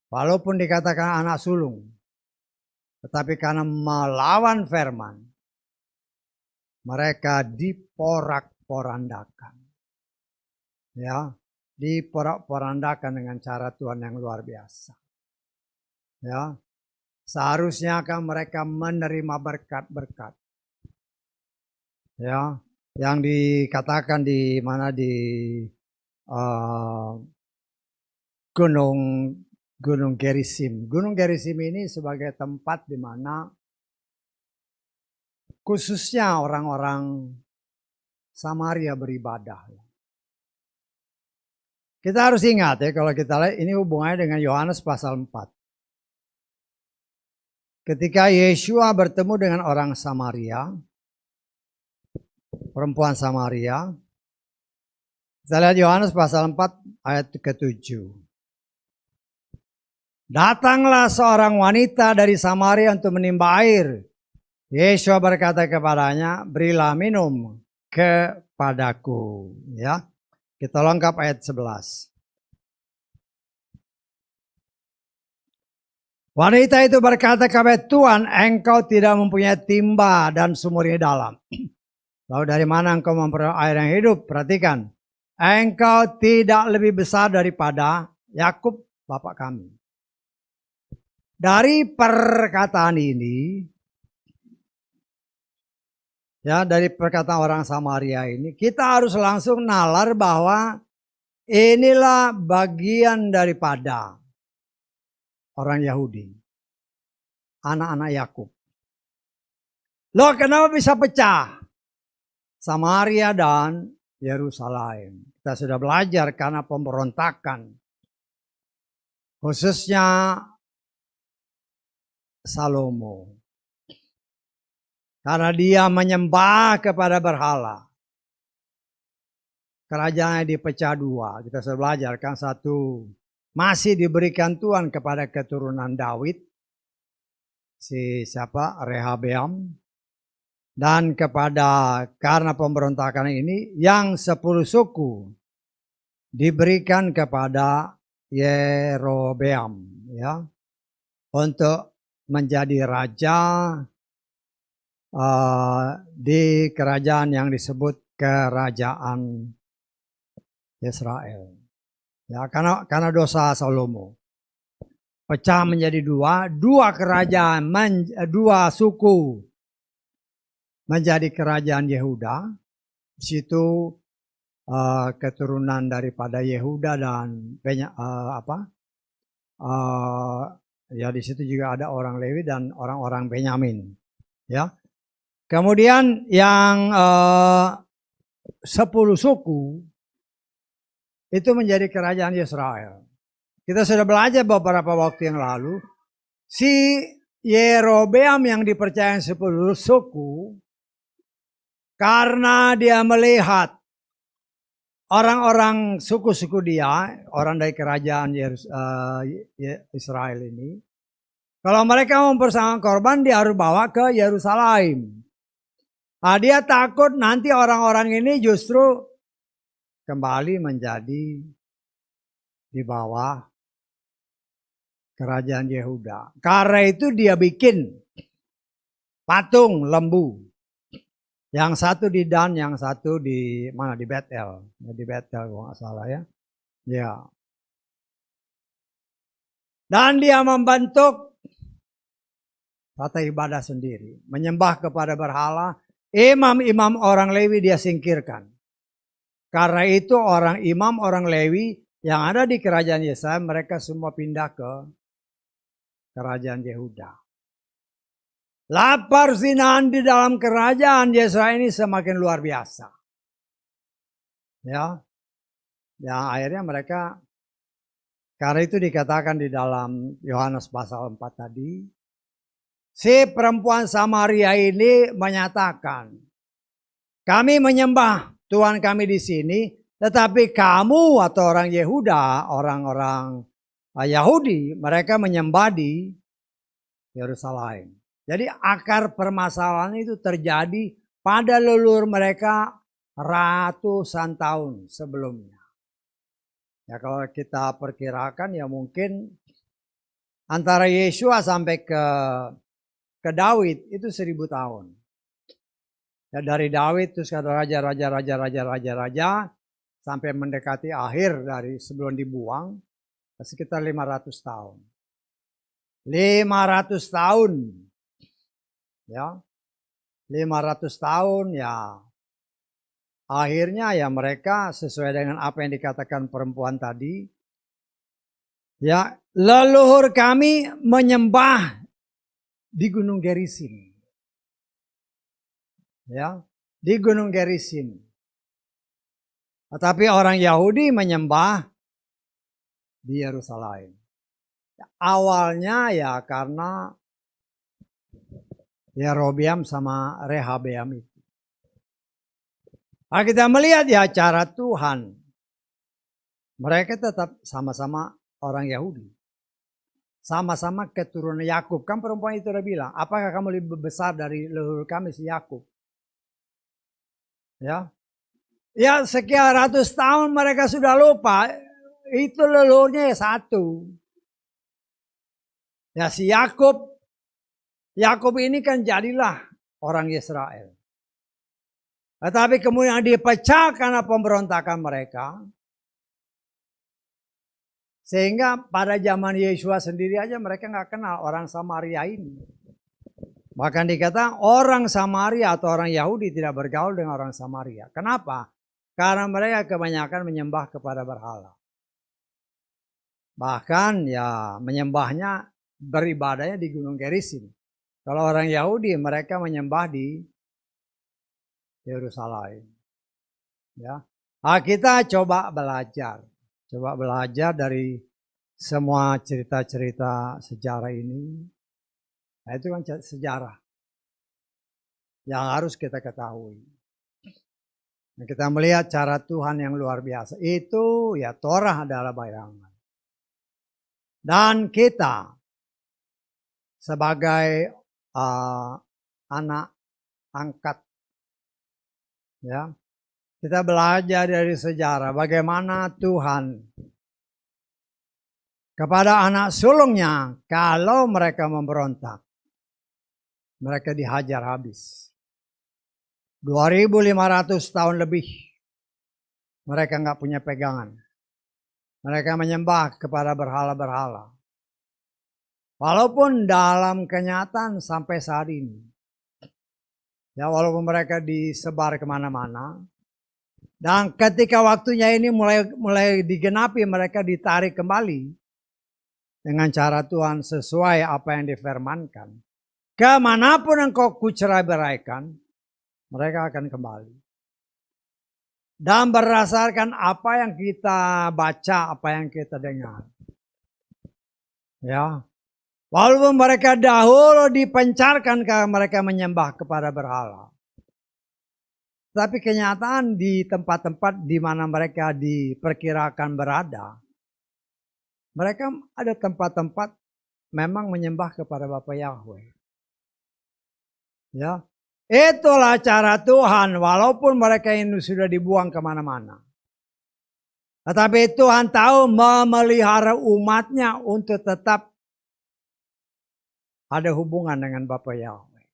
S1: Walaupun dikatakan anak sulung, tetapi karena melawan firman, mereka diporak-porandakan. Ya, diporak-porandakan dengan cara Tuhan yang luar biasa. Ya, seharusnya kan mereka menerima berkat-berkat. Ya, yang dikatakan di mana di Gunung Gerizim. Gunung Gerizim ini sebagai tempat di mana khususnya orang-orang Samaria beribadah. Kita harus ingat ya, kalau kita lihat ini hubungannya dengan Yohanes pasal 4. Ketika Yeshua bertemu dengan orang Samaria, perempuan Samaria, kita lihat Yohanes pasal 4 ayat ke-7. Datanglah seorang wanita dari Samaria untuk menimba air. Yeshua berkata kepadanya, berilah minum kepadaku. Ya, kita lengkap ayat 11. Wanita itu berkata kepada Tuhan, engkau tidak mempunyai timba dan sumur ini dalam. Lalu dari mana engkau memperoleh air yang hidup? Perhatikan, engkau tidak lebih besar daripada Yakub bapak kami. Dari perkataan ini, ya, dari perkataan orang Samaria ini, kita harus langsung nalar bahwa inilah bagian daripada orang Yahudi, anak-anak Yakub. Loh, kenapa bisa pecah? Samaria dan Yerusalem. Kita sudah belajar karena pemberontakan. Khususnya Salomo. Karena dia menyembah kepada berhala. Kerajaannya dipecah dua. Kita sudah belajar kan, satu masih diberikan Tuhan kepada keturunan Daud. Si siapa? Rehabeam. Dan karena pemberontakan ini yang 10 suku diberikan kepada Yerobeam, ya, untuk menjadi raja di kerajaan yang disebut kerajaan Israel. Ya, karena dosa Salomo pecah menjadi dua kerajaan, dua suku menjadi kerajaan Yehuda. Di situ keturunan daripada Yehuda dan banyak ya di situ juga ada orang Lewi dan orang-orang Benyamin. Ya. Kemudian yang 10 suku itu menjadi kerajaan Israel. Kita sudah belajar beberapa waktu yang lalu, si Yerobeam yang dipercaya 10 suku, karena dia melihat orang-orang suku-suku dia, orang dari kerajaan Israel ini, kalau mereka mempersembahkan korban, dia harus bawa ke Yerusalem. Nah, dia takut nanti orang-orang ini justru kembali menjadi di bawah kerajaan Yehuda. Karena itu dia bikin patung lembu. Yang satu di Dan, yang satu di mana? Di Betel. Di Betel kalau nggak salah ya. Ya. Dan dia membentuk tata ibadah sendiri. Menyembah kepada berhala. Imam-imam orang Lewi dia singkirkan. Karena itu orang imam orang Lewi yang ada di kerajaan Yesaya, mereka semua pindah ke kerajaan Yehuda. Lapar zinahan di dalam kerajaan Yesaya ini semakin luar biasa. Ya, akhirnya mereka, karena itu dikatakan di dalam Yohanes pasal 4 tadi, si perempuan Samaria ini menyatakan, kami menyembah Tuhan kami di sini, tetapi kamu atau orang Yehuda, orang-orang Yahudi, mereka menyembah di Yerusalem. Jadi akar permasalahan itu terjadi pada leluhur mereka ratusan tahun sebelumnya. Ya kalau kita perkirakan ya mungkin antara Yesua sampai ke Daud itu 1000 tahun. Ya, dari Daud terus ada raja sampai mendekati akhir dari sebelum dibuang sekitar 500 tahun. 500 tahun. Ya. 500 tahun ya. Akhirnya ya mereka sesuai dengan apa yang dikatakan perempuan tadi. Ya, leluhur kami menyembah di Gunung Gerizim. Ya, di Gunung Gerizim. Tetapi orang Yahudi menyembah di Yerusalem. Awalnya ya karena Yerobeam sama Rehabeam itu. Nah, kita melihat ya cara Tuhan. Mereka tetap sama-sama orang Yahudi. Sama-sama keturunan Yakub. Kan perempuan itu udah bilang, apakah kamu lebih besar dari leluhur kami si Yakub? Ya. Ya sekian ratus tahun mereka sudah lupa. Itu leluhurnya ya satu. Ya si Yakub. Yakub ini kan jadilah orang Israel. Tetapi kemudian dipecah karena pemberontakan mereka. Sehingga pada zaman Yesua sendiri aja mereka nggak kenal orang Samaria ini. Bahkan dikatakan orang Samaria atau orang Yahudi tidak bergaul dengan orang Samaria. Kenapa? Karena mereka kebanyakan menyembah kepada berhala. Bahkan ya menyembahnya beribadahnya di Gunung Gerizim. Kalau orang Yahudi mereka menyembah di Yerusalem. Ya. Nah, kita coba belajar dari semua cerita-cerita sejarah ini. Nah, itu kan sejarah yang harus kita ketahui. Nah, kita melihat cara Tuhan yang luar biasa. Itu ya Torah adalah bayangan. Dan kita sebagai anak angkat, ya, kita belajar dari sejarah bagaimana Tuhan kepada anak sulungnya kalau mereka memberontak, mereka dihajar habis. 2500 tahun lebih mereka nggak punya pegangan. Mereka menyembah kepada berhala-berhala. Walaupun dalam kenyataan sampai saat ini Ya, walaupun mereka disebar kemana-mana. Dan ketika waktunya ini mulai digenapi, mereka ditarik kembali dengan cara Tuhan sesuai apa yang difirmankan. Kemanapun engkau kucerai-beraikan, mereka akan kembali. Dan berdasarkan apa yang kita baca, apa yang kita dengar. Ya, walaupun mereka dahulu dipencarkan karena mereka menyembah kepada berhala. Tapi kenyataan di tempat-tempat di mana mereka diperkirakan berada, mereka ada tempat-tempat memang menyembah kepada Bapa Yahweh. Ya, itulah cara Tuhan walaupun mereka ini sudah dibuang kemana-mana. Tetapi Tuhan tahu memelihara umatnya untuk tetap ada hubungan dengan Bapa Yahweh.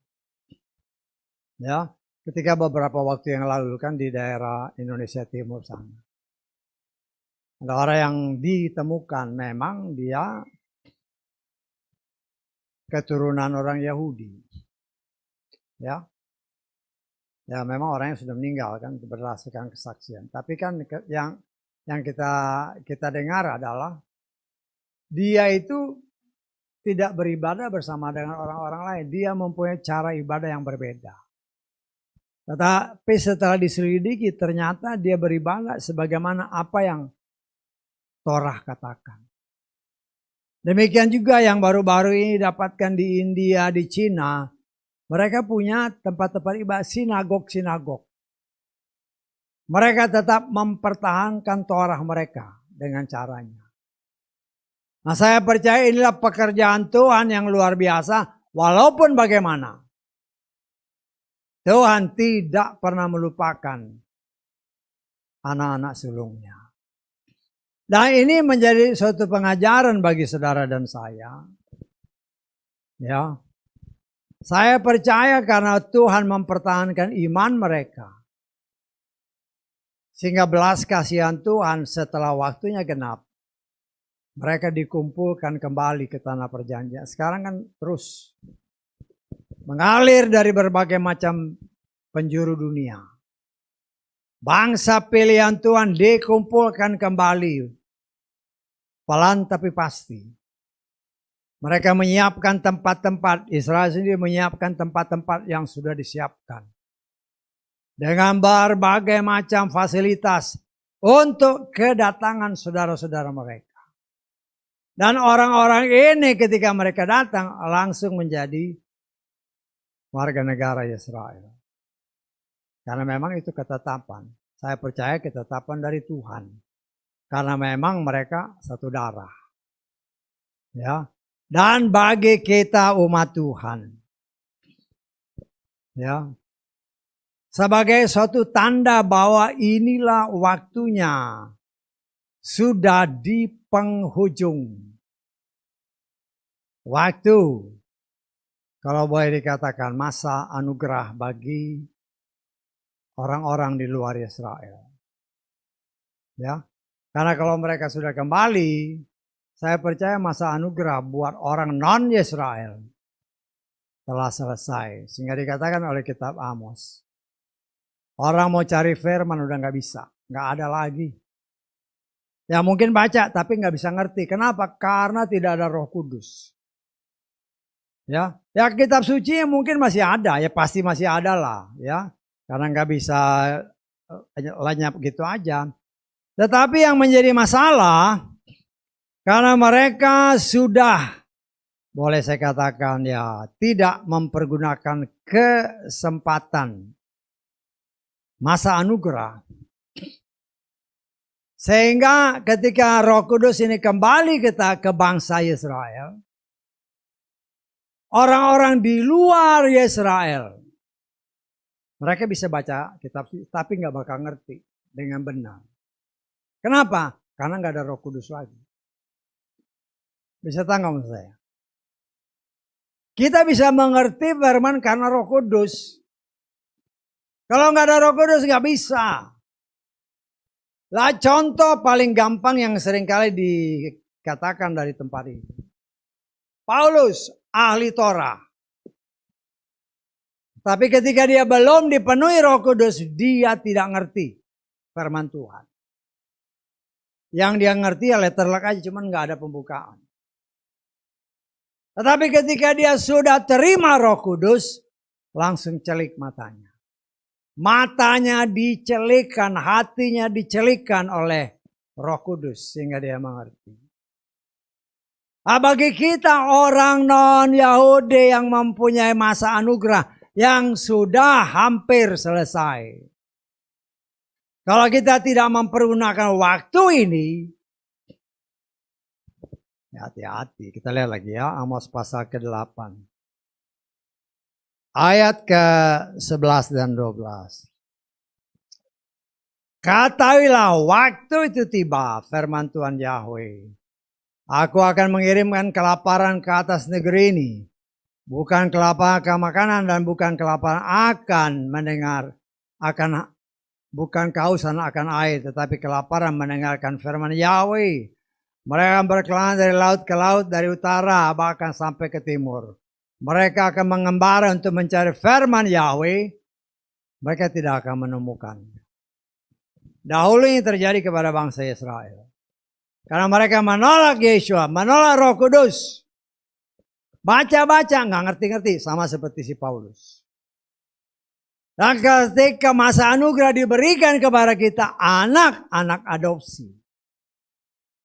S1: Ya. Ketika beberapa waktu yang lalu kan di daerah Indonesia Timur sana. Ada orang yang ditemukan memang dia keturunan orang Yahudi. Ya. Ya memang orang yang sudah meninggal kan berdasarkan kesaksian. Tapi kan yang kita dengar adalah dia itu tidak beribadah bersama dengan orang-orang lain. Dia mempunyai cara ibadah yang berbeda. Tetapi setelah diselidiki ternyata dia beribadah sebagaimana apa yang Torah katakan. Demikian juga yang baru-baru ini dapatkan di India, di Cina. Mereka punya tempat-tempat ibadah sinagog-sinagog. Mereka tetap mempertahankan Torah mereka dengan caranya. Nah saya percaya inilah pekerjaan Tuhan yang luar biasa walaupun bagaimana. Tuhan tidak pernah melupakan anak-anak sulungnya. Dan ini menjadi suatu pengajaran bagi saudara dan saya. Ya. Saya percaya karena Tuhan mempertahankan iman mereka. Sehingga belas kasihan Tuhan setelah waktunya genap. Mereka dikumpulkan kembali ke tanah perjanjian. Sekarang kan terus mengalir dari berbagai macam penjuru dunia. Bangsa pilihan Tuhan dikumpulkan kembali. Pelan tapi pasti. Mereka menyiapkan tempat-tempat. Israel sendiri menyiapkan tempat-tempat yang sudah disiapkan. Dengan berbagai macam fasilitas untuk kedatangan saudara-saudara mereka. Dan orang-orang ini ketika mereka datang langsung menjadi warga negara Israel. Karena memang itu ketetapan. Saya percaya ketetapan dari Tuhan. Karena memang mereka satu darah. Ya. Dan bagi kita umat Tuhan. Ya. Sebagai suatu tanda bahwa inilah waktunya. Sudah di penghujung. Waktu. Kalau boleh dikatakan masa anugerah bagi orang-orang di luar Israel. Ya. Karena kalau mereka sudah kembali, saya percaya masa anugerah buat orang non-Israel telah selesai. Sehingga dikatakan oleh kitab Amos. Orang mau cari firman udah nggak bisa. Nggak ada lagi. Ya mungkin baca tapi nggak bisa ngerti. Kenapa? Karena tidak ada Roh Kudus. Ya kitab suci mungkin masih ada. Ya pasti masih ada lah. Ya. Karena nggak bisa lenyap gitu aja. Tetapi yang menjadi masalah karena mereka sudah boleh saya katakan ya tidak mempergunakan kesempatan masa anugerah. Sehingga ketika Roh Kudus ini kembali ke bangsa Israel, orang-orang di luar Israel, mereka bisa baca kitab suci, tapi nggak bakal ngerti dengan benar. Kenapa? Karena nggak ada Roh Kudus lagi. Bisa tangkap maksud saya? Kita bisa mengerti firman karena Roh Kudus. Kalau nggak ada Roh Kudus nggak bisa. Lah contoh paling gampang yang seringkali dikatakan dari tempat ini. Paulus, ahli Torah. Tapi ketika dia belum dipenuhi Roh Kudus, dia tidak ngerti firman Tuhan. Yang dia ngerti ya letterlock aja, cuman nggak ada pembukaan. Tetapi ketika dia sudah terima Roh Kudus, langsung celik matanya. Matanya dicelikkan, hatinya dicelikkan oleh Roh Kudus sehingga dia mengerti. Bagi kita orang non-Yahudi yang mempunyai masa anugerah yang sudah hampir selesai. Kalau kita tidak mempergunakan waktu ini, hati-hati. Kita lihat lagi ya, Amos pasal ke-8. Ayat ke-11 dan 12. Ketahuilah waktu itu tiba, firman Tuhan Yahweh. Aku akan mengirimkan kelaparan ke atas negeri ini. Bukan kelaparan makanan dan bukan kelaparan akan mendengar. Bukan kehausan akan air. Tetapi kelaparan mendengarkan firman Yahweh. Mereka akan berkelana dari laut ke laut. Dari utara bahkan sampai ke timur. Mereka akan mengembara untuk mencari firman Yahweh. Mereka tidak akan menemukan. Dahulu ini terjadi kepada bangsa Israel. Karena mereka menolak Yeshua, menolak Roh Kudus. Baca-baca, nggak ngerti-ngerti, sama seperti si Paulus. Dan ketika masa anugerah diberikan kepada kita, anak-anak adopsi.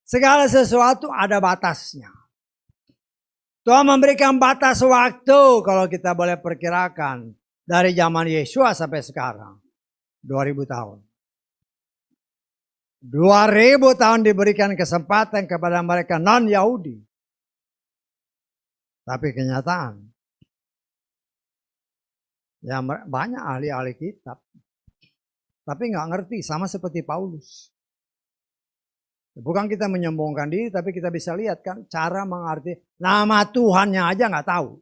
S1: Segala sesuatu ada batasnya. Tuhan memberikan batas waktu, kalau kita boleh perkirakan, dari zaman Yeshua sampai sekarang. 2000 tahun. 2000 tahun diberikan kesempatan kepada mereka non-Yahudi. Tapi kenyataan, ya banyak ahli-ahli kitab. Tapi nggak ngerti, sama seperti Paulus. Bukan kita menyombongkan diri, tapi kita bisa lihat kan cara mengerti. Nama Tuhannya aja nggak tahu.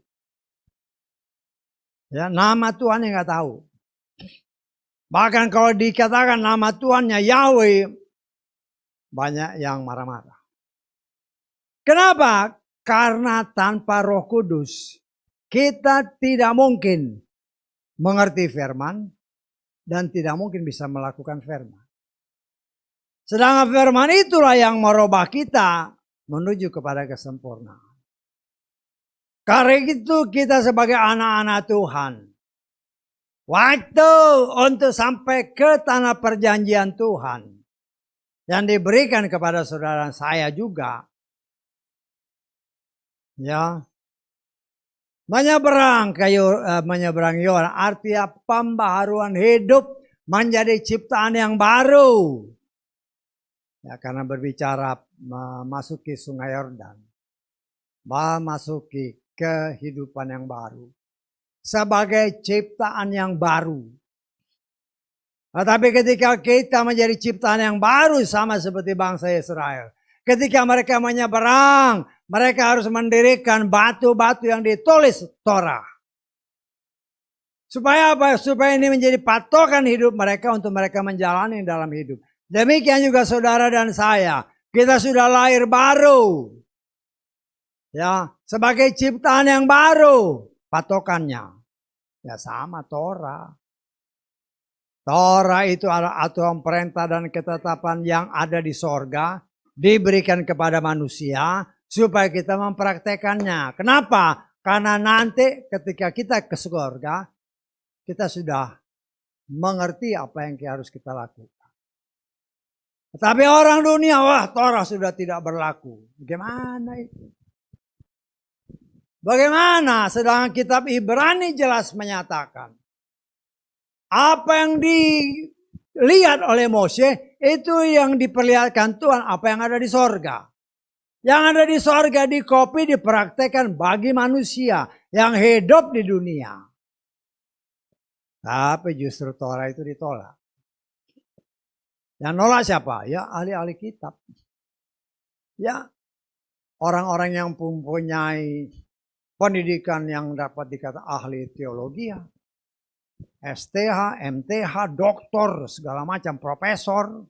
S1: Ya, nama Tuhannya nggak tahu. Bahkan kalau dikatakan nama Tuhannya Yahweh, banyak yang marah-marah. Kenapa? Karena tanpa Roh Kudus kita tidak mungkin mengerti firman dan tidak mungkin bisa melakukan firman. Sedangkan firman itulah yang merubah kita menuju kepada kesempurnaan. Karena itu kita sebagai anak-anak Tuhan, waktu untuk sampai ke tanah perjanjian Tuhan yang diberikan kepada saudara saya juga, ya, menyeberang Yordan, artinya pembaharuan hidup menjadi ciptaan yang baru. Ya, karena berbicara memasuki sungai Yordan, memasuki kehidupan yang baru sebagai ciptaan yang baru. Tetapi ketika kita menjadi ciptaan yang baru sama seperti bangsa Israel. Ketika mereka menyeberang, mereka harus mendirikan batu-batu yang ditulis Torah. Supaya apa? Supaya ini menjadi patokan hidup mereka untuk mereka menjalani dalam hidup. Demikian juga saudara dan saya. Kita sudah lahir baru. Ya, sebagai ciptaan yang baru. Patokannya. Ya sama Torah. Torah itu adalah aturan perintah dan ketetapan yang ada di sorga. Diberikan kepada manusia. Supaya kita mempraktekannya. Kenapa? Karena nanti ketika kita ke sorga. Kita sudah mengerti apa yang harus kita lakukan. Tapi orang dunia, wah Torah sudah tidak berlaku. Bagaimana itu? Bagaimana? Sedangkan kitab Ibrani jelas menyatakan. Apa yang dilihat oleh Mose, itu yang diperlihatkan Tuhan, apa yang ada di sorga. Yang ada di sorga dikopi, dipraktekkan bagi manusia yang hidup di dunia. Tapi justru Torah itu ditolak. Yang nolak siapa? Ya ahli-ahli kitab. Ya orang-orang yang mempunyai pendidikan yang dapat dikata ahli teologi. STH, MTH, doktor, segala macam, profesor.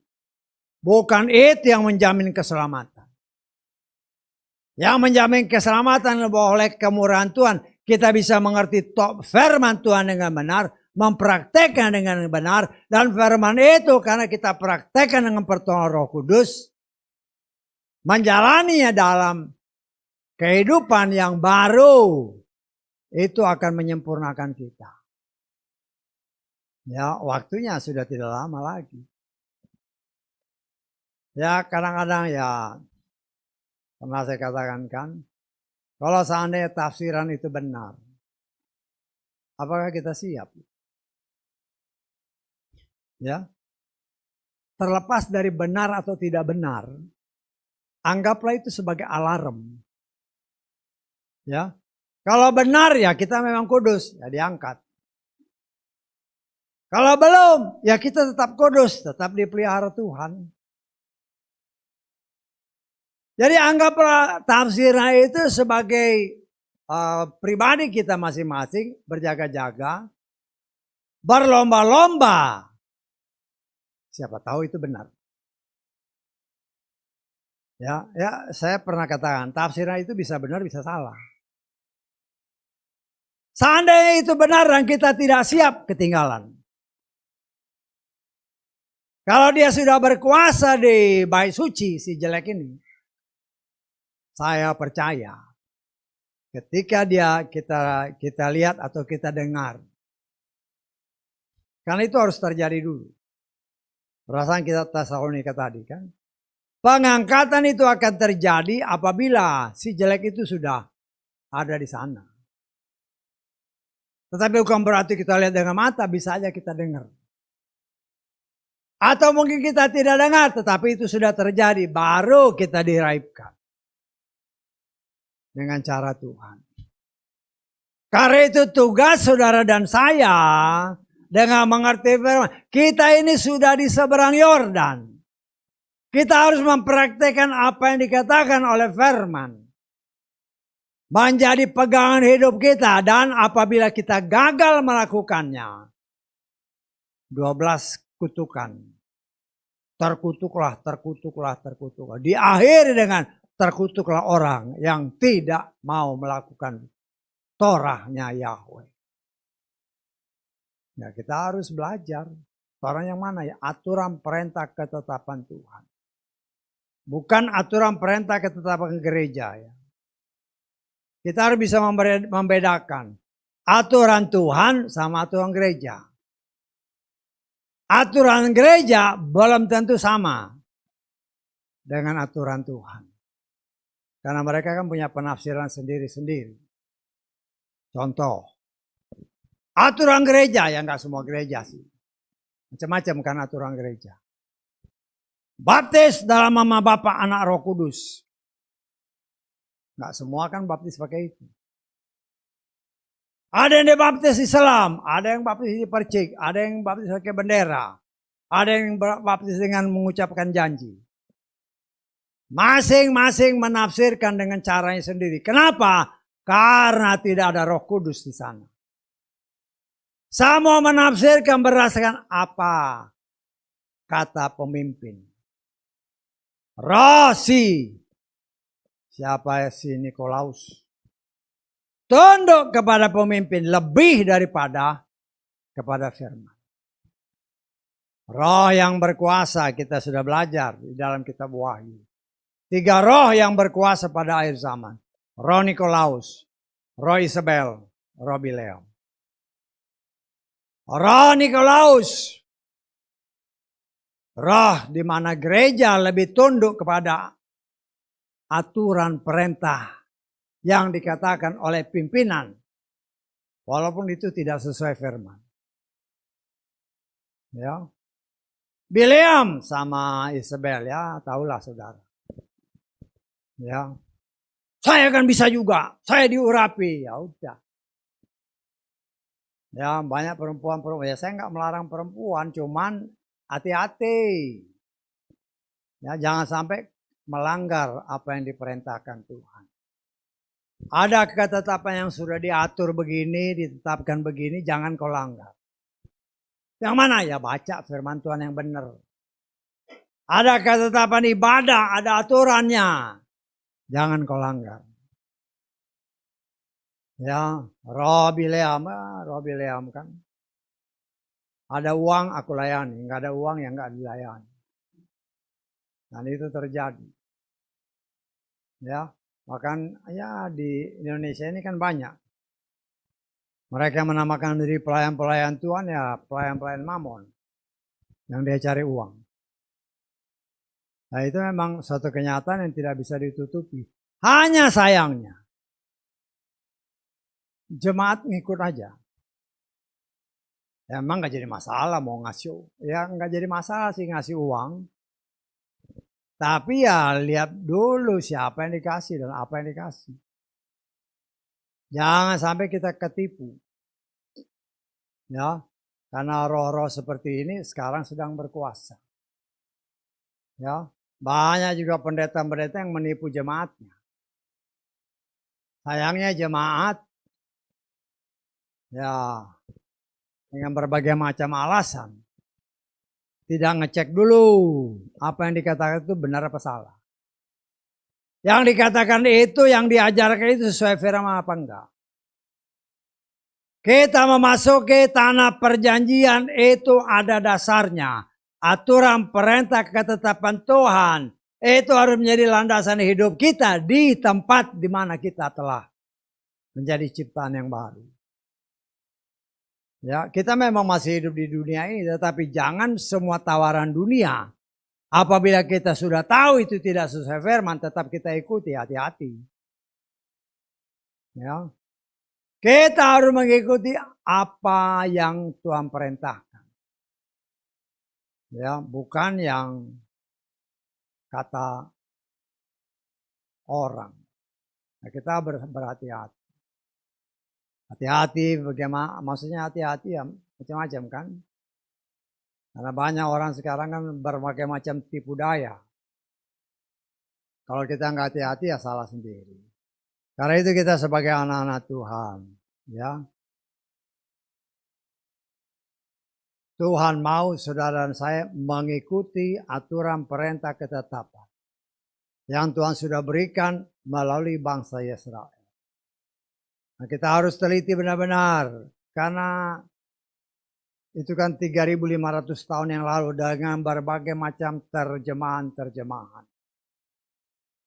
S1: Bukan itu yang menjamin keselamatan. Yang menjamin keselamatan oleh kemurahan Tuhan. kita bisa mengerti firman Tuhan dengan benar, mempraktekkan dengan benar, dan firman itu karena kita praktekkan dengan pertolongan Roh Kudus, menjalaninya dalam kehidupan yang baru, itu akan menyempurnakan kita. Ya, waktunya sudah tidak lama lagi. Ya, kadang-kadang ya, pernah saya katakan kan, kalau seandainya tafsiran itu benar, apakah kita siap? Ya, terlepas dari benar atau tidak benar, anggaplah itu sebagai alarm. Ya, kalau benar ya kita memang kudus, ya diangkat. Kalau belum, ya kita tetap kudus, tetap dipelihara Tuhan. Jadi anggaplah tafsirnya itu sebagai pribadi kita masing-masing, berjaga-jaga, berlomba-lomba. Siapa tahu itu benar. Ya, saya pernah katakan, tafsirnya itu bisa benar, bisa salah. Seandainya itu benar dan kita tidak siap, ketinggalan. Kalau dia sudah berkuasa di bait suci, si jelek ini, saya percaya ketika kita lihat atau kita dengar, karena itu harus terjadi dulu. Perasaan kita Tesalonika tadi kan, pengangkatan itu akan terjadi apabila si jelek itu sudah ada di sana. Tetapi bukan berarti kita lihat dengan mata, bisa aja kita dengar. Atau mungkin kita tidak dengar, tetapi itu sudah terjadi, baru kita diraibkan dengan cara Tuhan. Karena itu tugas saudara dan saya dengan mengerti firman. Kita ini sudah di seberang Yordan. Kita harus mempraktekkan apa yang dikatakan oleh firman. Menjadi pegangan hidup kita, dan apabila kita gagal melakukannya, 12 kutukan. Terkutuklah. Diakhiri dengan terkutuklah orang yang tidak mau melakukan Torahnya Yahweh. Ya, kita harus belajar. Torah yang mana ya? Aturan perintah ketetapan Tuhan. Bukan aturan perintah ketetapan gereja ya. Kita harus bisa membedakan aturan Tuhan sama aturan gereja. Aturan gereja belum tentu sama dengan aturan Tuhan. Karena mereka kan punya penafsiran sendiri-sendiri. Contoh, aturan gereja, ya nggak semua gereja sih. Macam-macam kan aturan gereja. Baptis dalam nama Bapa, Anak, Roh Kudus. Nggak semua kan baptis pakai itu. Ada yang dibaptis Islam, ada yang baptis dipercik, ada yang baptis pakai bendera, ada yang baptis dengan mengucapkan janji. Masing-masing menafsirkan dengan caranya sendiri. Kenapa? Karena tidak ada Roh Kudus di sana. Semua menafsirkan berdasarkan apa kata pemimpin. Rosi, siapa si Nikolaus? Tunduk kepada pemimpin lebih daripada kepada firman. Roh yang berkuasa kita sudah belajar di dalam kitab Wahyu. 3 roh yang berkuasa pada akhir zaman. Roh Nikolaus, roh Isabel, roh Bileam. Roh Nikolaus, roh di mana gereja lebih tunduk kepada aturan perintah yang dikatakan oleh pimpinan, walaupun itu tidak sesuai firman. Ya, Bileam sama Isabel ya, tahulah saudara. Ya, saya kan bisa juga, saya diurapi, ya udah. Ya banyak perempuan-perempuan, ya saya nggak melarang perempuan, cuman hati-hati. Ya jangan sampai melanggar apa yang diperintahkan Tuhan. Ada ketetapan yang sudah diatur begini, ditetapkan begini, jangan kau langgar. Yang mana? Ya baca firman Tuhan yang benar. Ada ketetapan ibadah, ada aturannya. Jangan kau langgar. Ya, Roh Bileam kan. Ada uang aku layani, nggak ada uang yang nggak dilayani. Dan itu terjadi. Ya, bahkan ya di Indonesia ini kan banyak. Mereka menamakan diri pelayan-pelayan Tuhan ya pelayan-pelayan mamon yang dia cari uang. Nah itu memang suatu kenyataan yang tidak bisa ditutupi. Hanya sayangnya jemaat ngikut aja. Ya, emang nggak jadi masalah mau ngasih, ya nggak jadi masalah sih ngasih uang. Tapi ya lihat dulu siapa yang dikasih dan apa yang dikasih. Jangan sampai kita ketipu. Ya, karena roh-roh seperti ini sekarang sedang berkuasa. Ya, banyak juga pendeta-pendeta yang menipu jemaatnya. Sayangnya jemaat ya dengan berbagai macam alasan tidak ngecek dulu apa yang dikatakan itu benar apa salah. Yang dikatakan itu yang diajarkan itu sesuai firman apa enggak. Kita memasuki tanah perjanjian itu ada dasarnya. Aturan, perintah, ketetapan Tuhan itu harus menjadi landasan hidup kita di tempat di mana kita telah menjadi ciptaan yang baru. Ya, kita memang masih hidup di dunia ini, tetapi jangan semua tawaran dunia. Apabila kita sudah tahu itu tidak sesuai firman, tetap kita ikuti, hati-hati. Ya, kita harus mengikuti apa yang Tuhan perintahkan. Ya, bukan yang kata orang. Nah, kita berhati-hati. Hati-hati bagaimana, maksudnya hati-hati ya macam-macam kan. Karena banyak orang sekarang kan berbagai macam tipu daya. Kalau kita nggak hati-hati ya salah sendiri. Karena itu kita sebagai anak-anak Tuhan, ya. Tuhan mau saudara dan saya mengikuti aturan perintah ketetapan yang Tuhan sudah berikan melalui bangsa Israel. Nah, kita harus teliti benar-benar karena itu kan 3.500 tahun yang lalu dengan berbagai macam terjemahan-terjemahan.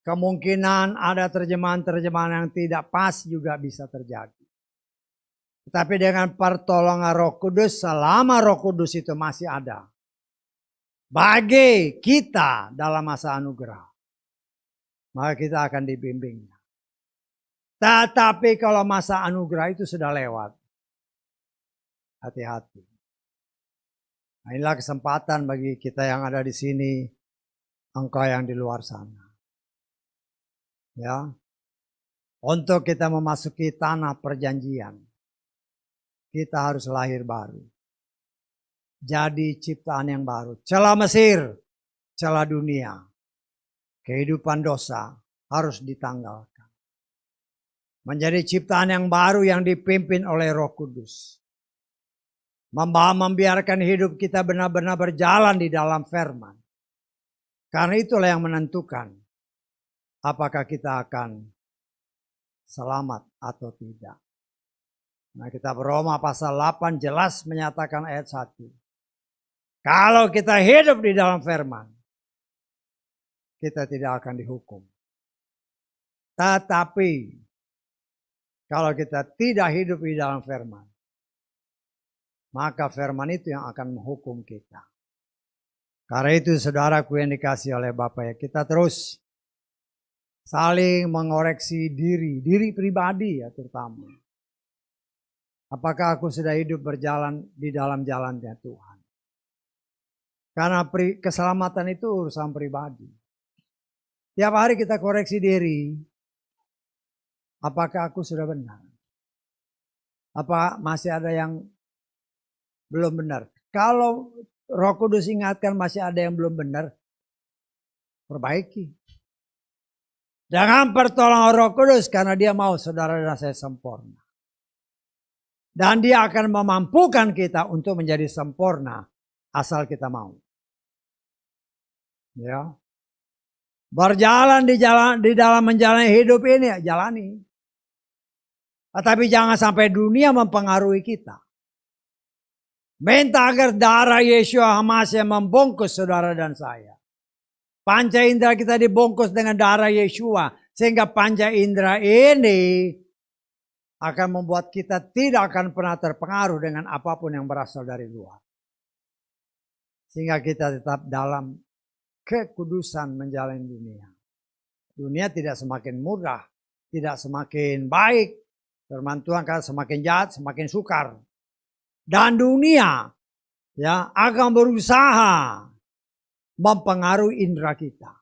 S1: Kemungkinan ada terjemahan-terjemahan yang tidak pas juga bisa terjadi. Tetapi dengan pertolongan Roh Kudus, selama Roh Kudus itu masih ada bagi kita dalam masa anugerah, maka kita akan dibimbingnya. Tetapi kalau masa anugerah itu sudah lewat, hati-hati. Nah, inilah kesempatan bagi kita yang ada di sini, engkau yang di luar sana. Ya, untuk kita memasuki tanah perjanjian, kita harus lahir baru. Jadi ciptaan yang baru. Celah Mesir, celah dunia. Kehidupan dosa harus ditanggalkan. Menjadi ciptaan yang baru yang dipimpin oleh Roh Kudus. Membiarkan hidup kita benar-benar berjalan di dalam firman. Karena itulah yang menentukan apakah kita akan selamat atau tidak. Nah, kitab Roma pasal 8 jelas menyatakan ayat 1. Kalau kita hidup di dalam firman, kita tidak akan dihukum. Tetapi kalau kita tidak hidup di dalam firman, maka firman itu yang akan menghukum kita. Karena itu saudaraku yang dikasih oleh Bapak ya, kita terus saling mengoreksi diri pribadi ya terutama. Apakah aku sudah hidup berjalan di dalam jalannya Tuhan? Karena keselamatan itu urusan pribadi. Tiap hari kita koreksi diri. Apakah aku sudah benar? Apa masih ada yang belum benar? Kalau Roh Kudus ingatkan masih ada yang belum benar, perbaiki. Dengan pertolongan Roh Kudus karena dia mau saudara dan saya sempurna. Dan dia akan memampukan kita untuk menjadi sempurna asal kita mau. Ya. Berjalan di dalam menjalani hidup ini, jalani. Tetapi jangan sampai dunia mempengaruhi kita. Minta agar darah Yeshua HaMashiach membungkus saudara dan saya. Panca indera kita dibungkus dengan darah Yeshua. Sehingga panca indera ini akan membuat kita tidak akan pernah terpengaruh dengan apapun yang berasal dari luar. Sehingga kita tetap dalam kekudusan menjalani dunia. Dunia tidak semakin mudah, tidak semakin baik. Firman Tuhan kan semakin jahat, semakin sukar. Dan dunia ya akan berusaha mempengaruhi indera kita.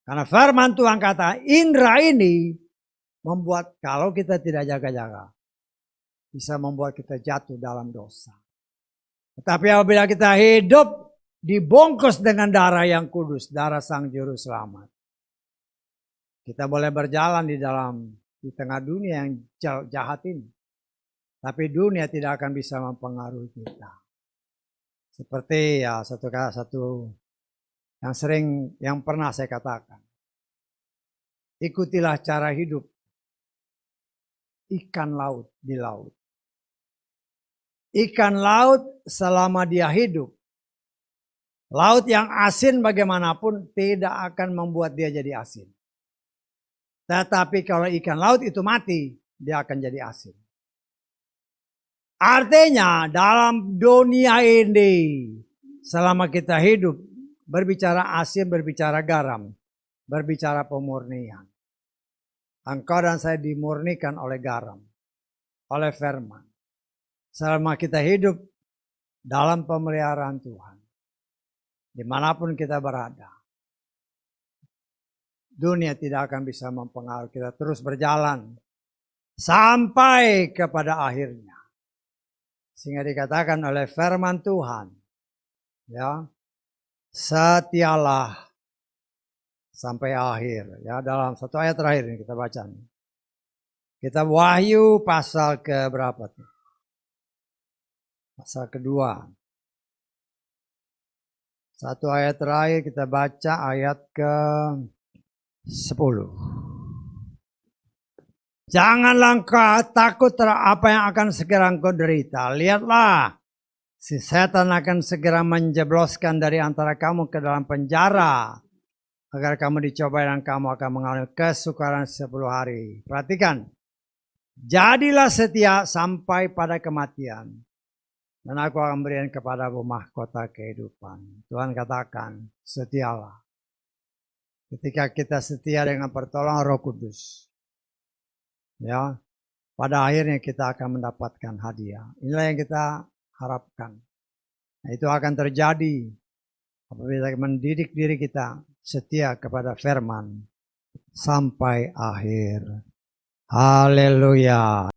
S1: Karena firman Tuhan kata indera ini membuat kalau kita tidak jaga-jaga bisa membuat kita jatuh dalam dosa. Tetapi apabila kita hidup dibungkus dengan darah yang kudus, darah Sang Juru Selamat, kita boleh berjalan di tengah dunia yang jahat ini. Tapi dunia tidak akan bisa mempengaruhi kita. Seperti ya satu yang pernah saya katakan. Ikutilah cara hidup ikan laut di laut. Ikan laut selama dia hidup. Laut yang asin bagaimanapun tidak akan membuat dia jadi asin. Tetapi kalau ikan laut itu mati, dia akan jadi asin. Artinya dalam dunia ini selama kita hidup berbicara asin, berbicara garam, berbicara pemurnian. Engkau dan saya dimurnikan oleh garam, oleh firman. Selama kita hidup dalam pemeliharaan Tuhan, dimanapun kita berada, dunia tidak akan bisa mempengaruhi kita terus berjalan sampai kepada akhirnya. Sehingga dikatakan oleh firman Tuhan, ya, setialah sampai akhir. Ya, dalam satu ayat terakhir ini kita baca. Kita Wahyu pasal ke berapa tuh? Pasal kedua. Satu ayat terakhir kita baca ayat ke 10. Janganlah engkau takut terhadap apa yang akan segera engkau derita. Lihatlah, si setan akan segera menjebloskan dari antara kamu ke dalam penjara, agar kamu dicobai dan kamu akan mengalami kesukaran 10 hari. Perhatikan, jadilah setia sampai pada kematian, dan aku akan berikan kepadamu mahkota kehidupan. Tuhan katakan, setialah. Ketika kita setia dengan pertolongan Roh Kudus, ya, pada akhirnya kita akan mendapatkan hadiah. Inilah yang kita harapkan. Nah, itu akan terjadi apabila kita mendidik diri kita setia kepada firman sampai akhir. Haleluya.